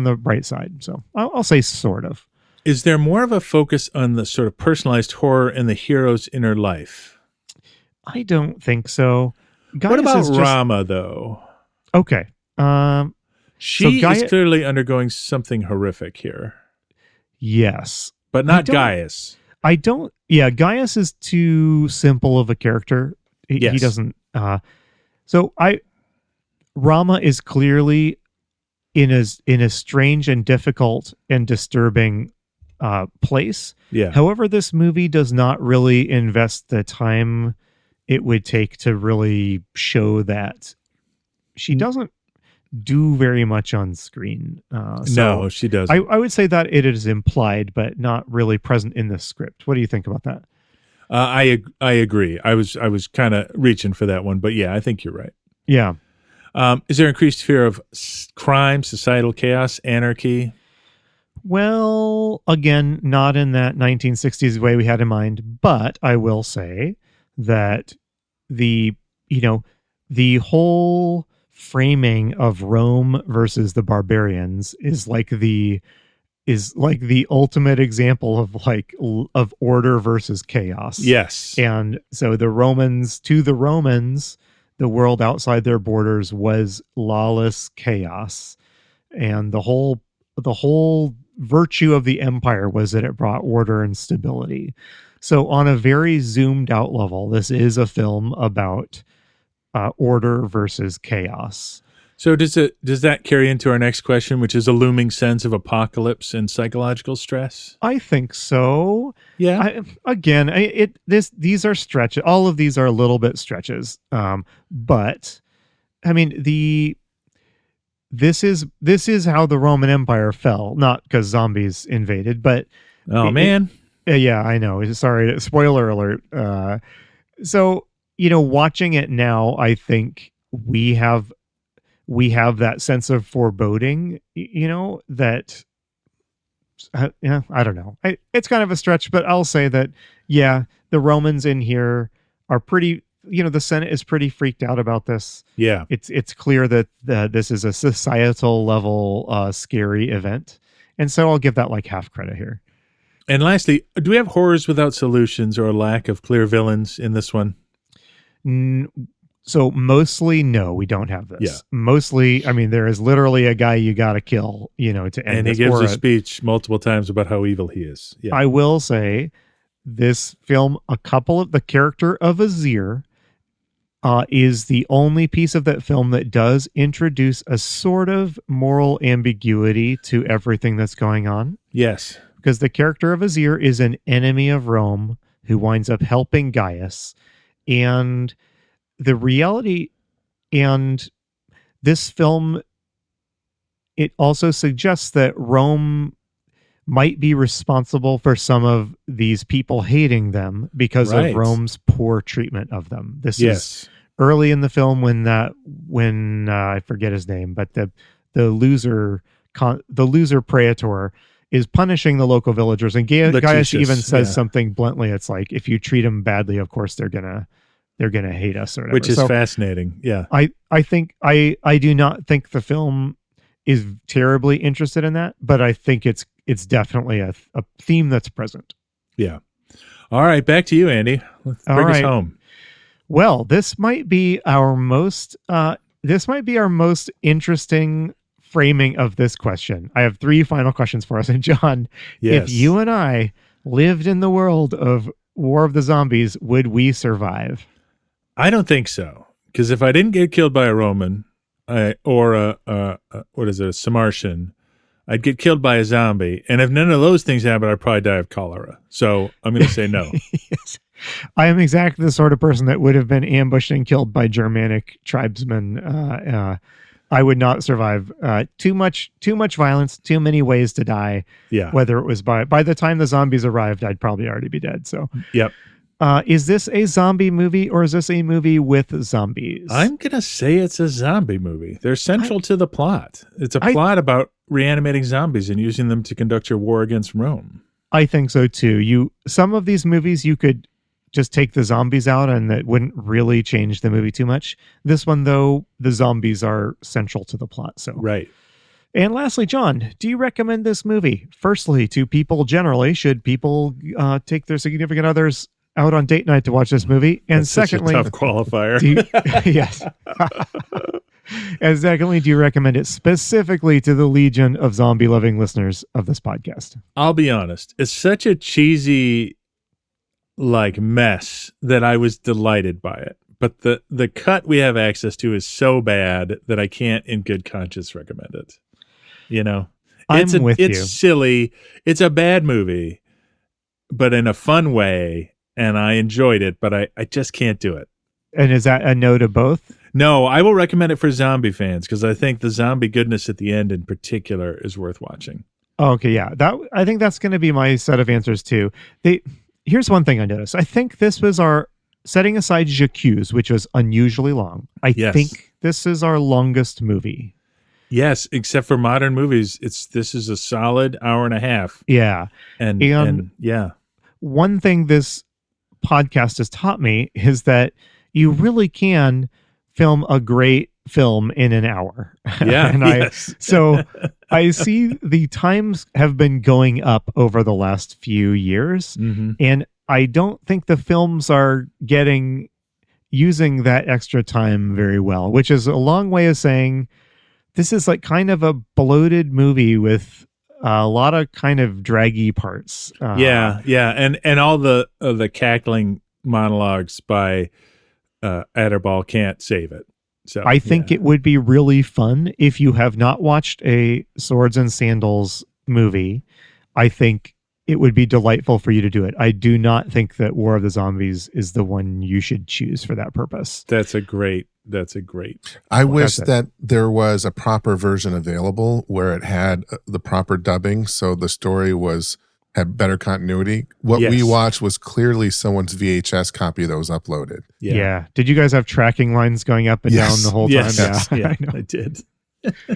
S5: the right side. So I'll say sort of.
S1: Is there more of a focus on the sort of personalized horror in the hero's inner life?
S5: I don't think so.
S1: What about Rama, though?
S5: Okay.
S1: She is clearly undergoing something horrific here.
S5: Yes.
S1: But not Gaius.
S5: Gaius is too simple of a character. He doesn't. Rama is clearly in a strange and difficult and disturbing place.
S1: Yeah.
S5: However, this movie does not really invest the time it would take to really show that. She doesn't do very much on screen.
S1: No, she doesn't.
S5: I would say that it is implied, but not really present in the script. What do you think about that?
S1: I agree. I was kind of reaching for that one, but yeah, I think you're right.
S5: Yeah.
S1: Is there increased fear of crime, societal chaos, anarchy?
S5: Well, again, not in that 1960s way we had in mind, but I will say that the whole framing of Rome versus the barbarians is like the ultimate example of order versus chaos.
S1: Yes.
S5: And so the Romans, the world outside their borders was lawless chaos. And the whole virtue of the empire was that it brought order and stability. So on a very zoomed out level, this is a film about order versus chaos.
S1: So does that carry into our next question, which is a looming sense of apocalypse and psychological stress?
S5: I think so.
S1: Yeah.
S5: These are stretches. All of these are a little bit stretches. But I mean, this is how the Roman Empire fell, not because zombies invaded, but
S1: man.
S5: Yeah, I know. Sorry, spoiler alert. So, watching it now, I think we have that sense of foreboding, that, I don't know. It's kind of a stretch, but I'll say that, yeah, the Romans in here are pretty, the Senate is pretty freaked out about this.
S1: Yeah.
S5: It's clear that this is a societal level scary event. And so I'll give that like half credit here.
S1: And lastly, do we have horrors without solutions or a lack of clear villains in this one?
S5: So mostly, no, we don't have this.
S1: Yeah.
S5: Mostly, I mean, there is literally a guy you got to kill, to end.
S1: And he gives a speech multiple times about how evil he is. Yeah.
S5: I will say, this film, the character of Azir is the only piece of that film that does introduce a sort of moral ambiguity to everything that's going on.
S1: Yes.
S5: Because the character of Azir is an enemy of Rome who winds up helping Gaius. And the reality, and this film, it also suggests that Rome might be responsible for some of these people hating them because of Rome's poor treatment of them. This is early in the film when I forget his name, but the loser praetor is punishing the local villagers, and Gaius even says something bluntly. It's like, if you treat them badly, of course they're gonna hate us, or whatever.
S1: Which is fascinating. Yeah,
S5: I think I do not think the film is terribly interested in that, but I think it's definitely a theme that's present.
S1: Yeah. All right, back to you, Andy. Bring us home.
S5: Well, this might be our most interesting framing of this question. I have 3 final questions for us. And John, if you and I lived in the world of War of the Zombies, would we survive?
S1: I don't think so. Because if I didn't get killed by a Roman or a Samartian, I'd get killed by a zombie. And if none of those things happen, I'd probably die of cholera. So I'm going to say no.
S5: Yes. I am exactly the sort of person that would have been ambushed and killed by Germanic tribesmen. I would not survive. Too much violence, too many ways to die.
S1: Yeah.
S5: Whether it was by the time the zombies arrived, I'd probably already be dead. So,
S1: yep.
S5: Is this a zombie movie or is this a movie with zombies?
S1: I'm going to say it's a zombie movie. They're central to the plot. It's a plot about reanimating zombies and using them to conduct your war against Rome.
S5: I think so too. Some of these movies you could just take the zombies out and that wouldn't really change the movie too much. This one, though, the zombies are central to the plot. So
S1: right.
S5: And lastly, John, do you recommend this movie? Firstly, to people generally, should people take their significant others out on date night to watch this movie? And
S1: That's
S5: secondly,
S1: such a tough qualifier.
S5: yes. And secondly, do you recommend it specifically to the legion of zombie-loving listeners of this podcast?
S1: I'll be honest. It's such a cheesy, mess that I was delighted by it. But the cut we have access to is so bad that I can't, in good conscience, recommend it. It's silly. It's a bad movie, but in a fun way, and I enjoyed it, but I just can't do it.
S5: And is that a no to both?
S1: No, I will recommend it for zombie fans because I think the zombie goodness at the end in particular is worth watching.
S5: Okay, yeah. I think that's going to be my set of answers too. Here's one thing I noticed. I think this was our, setting aside J'accuse, which was unusually long. I think this is our longest movie.
S1: Yes, except for modern movies, this is a solid hour and a half.
S5: Yeah.
S1: And yeah.
S5: One thing this podcast has taught me is that you really can film a great film in an hour.
S1: Yeah.
S5: And so I see the times have been going up over the last few years.
S1: Mm-hmm.
S5: And I don't think the films are using that extra time very well, which is a long way of saying this is kind of a bloated movie with a lot of kind of draggy parts.
S1: Yeah. And all the cackling monologues by Aderbal can't save it. So
S5: I think it would be really fun if you have not watched a Swords and Sandals movie. I think it would be delightful for you to do it. I do not think that War of the Zombies is the one you should choose for that purpose.
S1: That's a great.
S6: I wish that there was a proper version available where it had the proper dubbing, so the story had better continuity. What we watched was clearly someone's VHS copy that was uploaded.
S5: Yeah. Did you guys have tracking lines going up and down the whole time?
S1: Yes. Yeah, I did.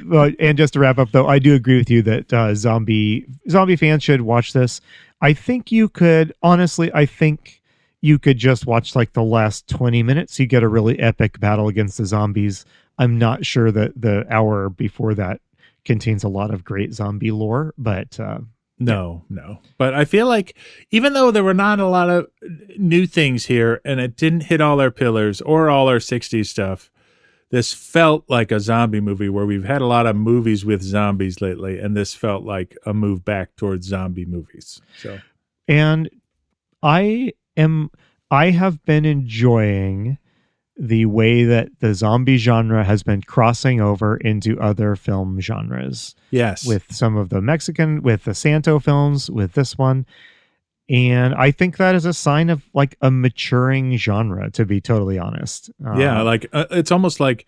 S5: Well, and just to wrap up, though, I do agree with you that zombie fans should watch this. I think you could, honestly, just watch the last 20 minutes. You get a really epic battle against the zombies. I'm not sure that the hour before that contains a lot of great zombie lore, but
S1: no. But I feel like even though there were not a lot of new things here and it didn't hit all our pillars or all our 60s stuff, this felt like a zombie movie where we've had a lot of movies with zombies lately, and this felt like a move back towards zombie movies. So,
S5: and I have been enjoying the way that the zombie genre has been crossing over into other film genres.
S1: Yes.
S5: With some of with the Santo films, with this one. And I think that is a sign of a maturing genre, to be totally honest.
S1: It's almost like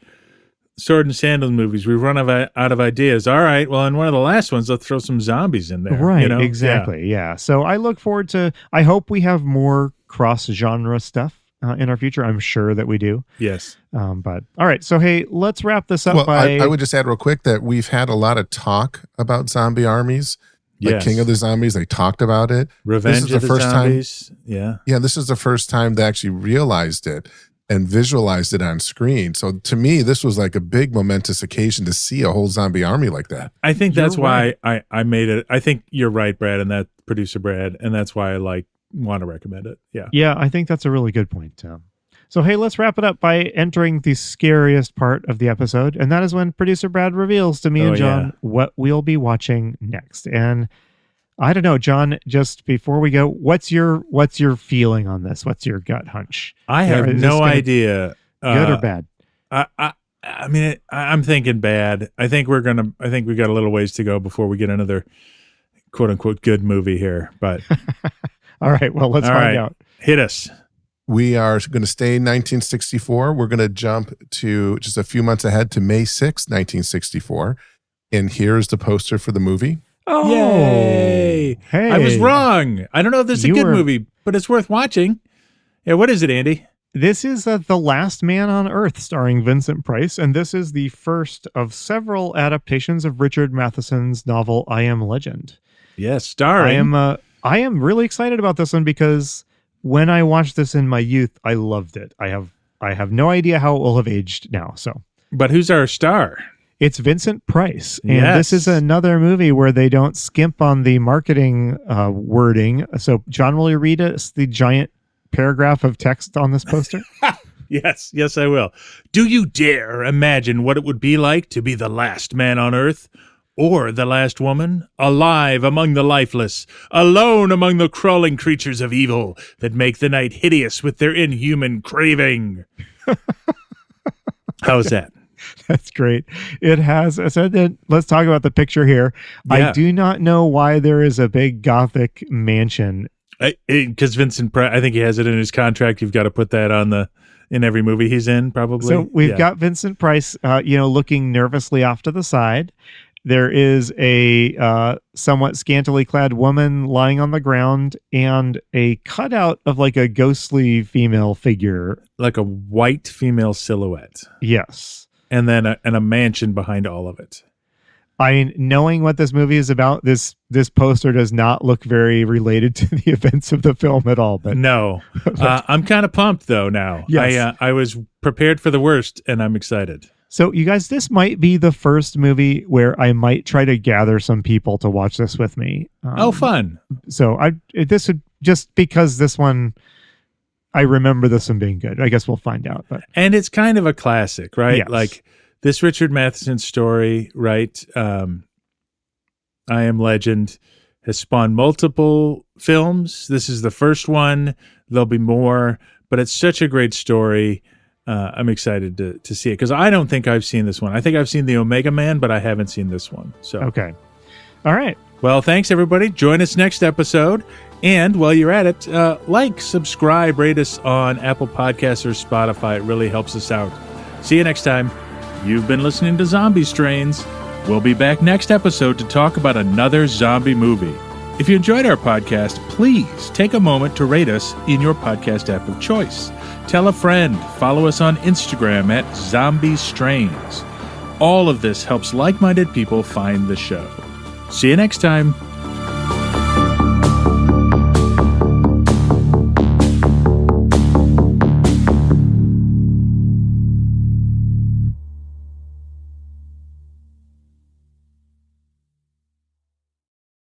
S1: sword and sandal movies. We run out of ideas. All right, well, in one of the last ones, let's throw some zombies in there.
S5: Right, exactly, yeah. So I look forward I hope we have more cross-genre stuff in our future. I'm sure that we do.
S1: Yes.
S5: But all right, so hey, let's wrap this up
S6: I would just add real quick that we've had a lot of talk about zombie armies. King of the Zombies, they talked about it.
S1: Revenge of the Zombies. Yeah,
S6: this is the first time they actually realized it and visualized it on screen. So to me, this was a big momentous occasion to see a whole zombie army like that.
S1: I think that's why I made it. I think you're right, Brad, and that producer Brad, and that's why I want to recommend it. Yeah.
S5: Yeah, I think that's a really good point. So, hey, let's wrap it up by entering the scariest part of the episode. And that is when producer Brad reveals to me and John what we'll be watching next. And I don't know, John, just before we go, what's your feeling on this? What's your gut hunch?
S1: I have no idea.
S5: Good or bad?
S1: I mean, I'm thinking bad. I think we got a little ways to go before we get another quote unquote good movie here, but
S5: all right, well, let's find out.
S1: Hit us.
S6: We are going to stay in 1964. We're going to jump to just a few months ahead to May 6, 1964. And here's the poster for the movie.
S1: Oh, yay.
S5: Hey.
S1: I was wrong. I don't know if this is a good movie, but it's worth watching. Yeah, what is it, Andy?
S5: This is The Last Man on Earth, starring Vincent Price, and this is the first of several adaptations of Richard Matheson's novel I Am Legend.
S1: Yes, starring.
S5: I am really excited about this one because when I watched this in my youth, I loved it. I have no idea how it will have aged now. So,
S1: but who's our star?
S5: It's Vincent Price, and this is another movie where they don't skimp on the marketing wording. So, John, will you read us the giant paragraph of text on this poster?
S1: Yes, I will. Do you dare imagine what it would be like to be the last man on Earth? Or the last woman, alive among the lifeless, alone among the crawling creatures of evil that make the night hideous with their inhuman craving? How's that?
S5: That's great. It has. So then let's talk about the picture here. Yeah. I do not know why there is a big Gothic mansion.
S1: Because Vincent Price, I think he has it in his contract. You've got to put that in every movie he's in, probably.
S5: So we've got Vincent Price, looking nervously off to the side. There is a somewhat scantily clad woman lying on the ground and a cutout of like a ghostly female figure.
S1: Like a white female silhouette.
S5: Yes.
S1: And then a mansion behind all of it.
S5: I mean, knowing what this movie is about, this poster does not look very related to the events of the film at all. But
S1: no. I'm kind of pumped, though, now.
S5: Yes.
S1: I was prepared for the worst, and I'm excited.
S5: So, you guys, this might be the first movie where I might try to gather some people to watch this with me.
S1: Fun.
S5: So, this would just because this one, I remember this one being good. I guess we'll find out. But.
S1: And it's kind of a classic, right?
S5: Yes.
S1: Like this Richard Matheson story, right? I Am Legend has spawned multiple films. This is the first one. There'll be more, but it's such a great story. I'm excited to see it because I don't think I've seen this one. I think I've seen the Omega Man, but I haven't seen this one. So
S5: okay, all right.
S1: Well, thanks everybody. Join us next episode, and while you're at it, subscribe, rate us on Apple Podcasts or Spotify. It really helps us out. See you next time. You've been listening to Zombie Strains. We'll be back next episode to talk about another zombie movie. If you enjoyed our podcast, please take a moment to rate us in your podcast app of choice. Tell a friend. Follow us on Instagram at zombiestrains. All of this helps like-minded people find the show. See you next time.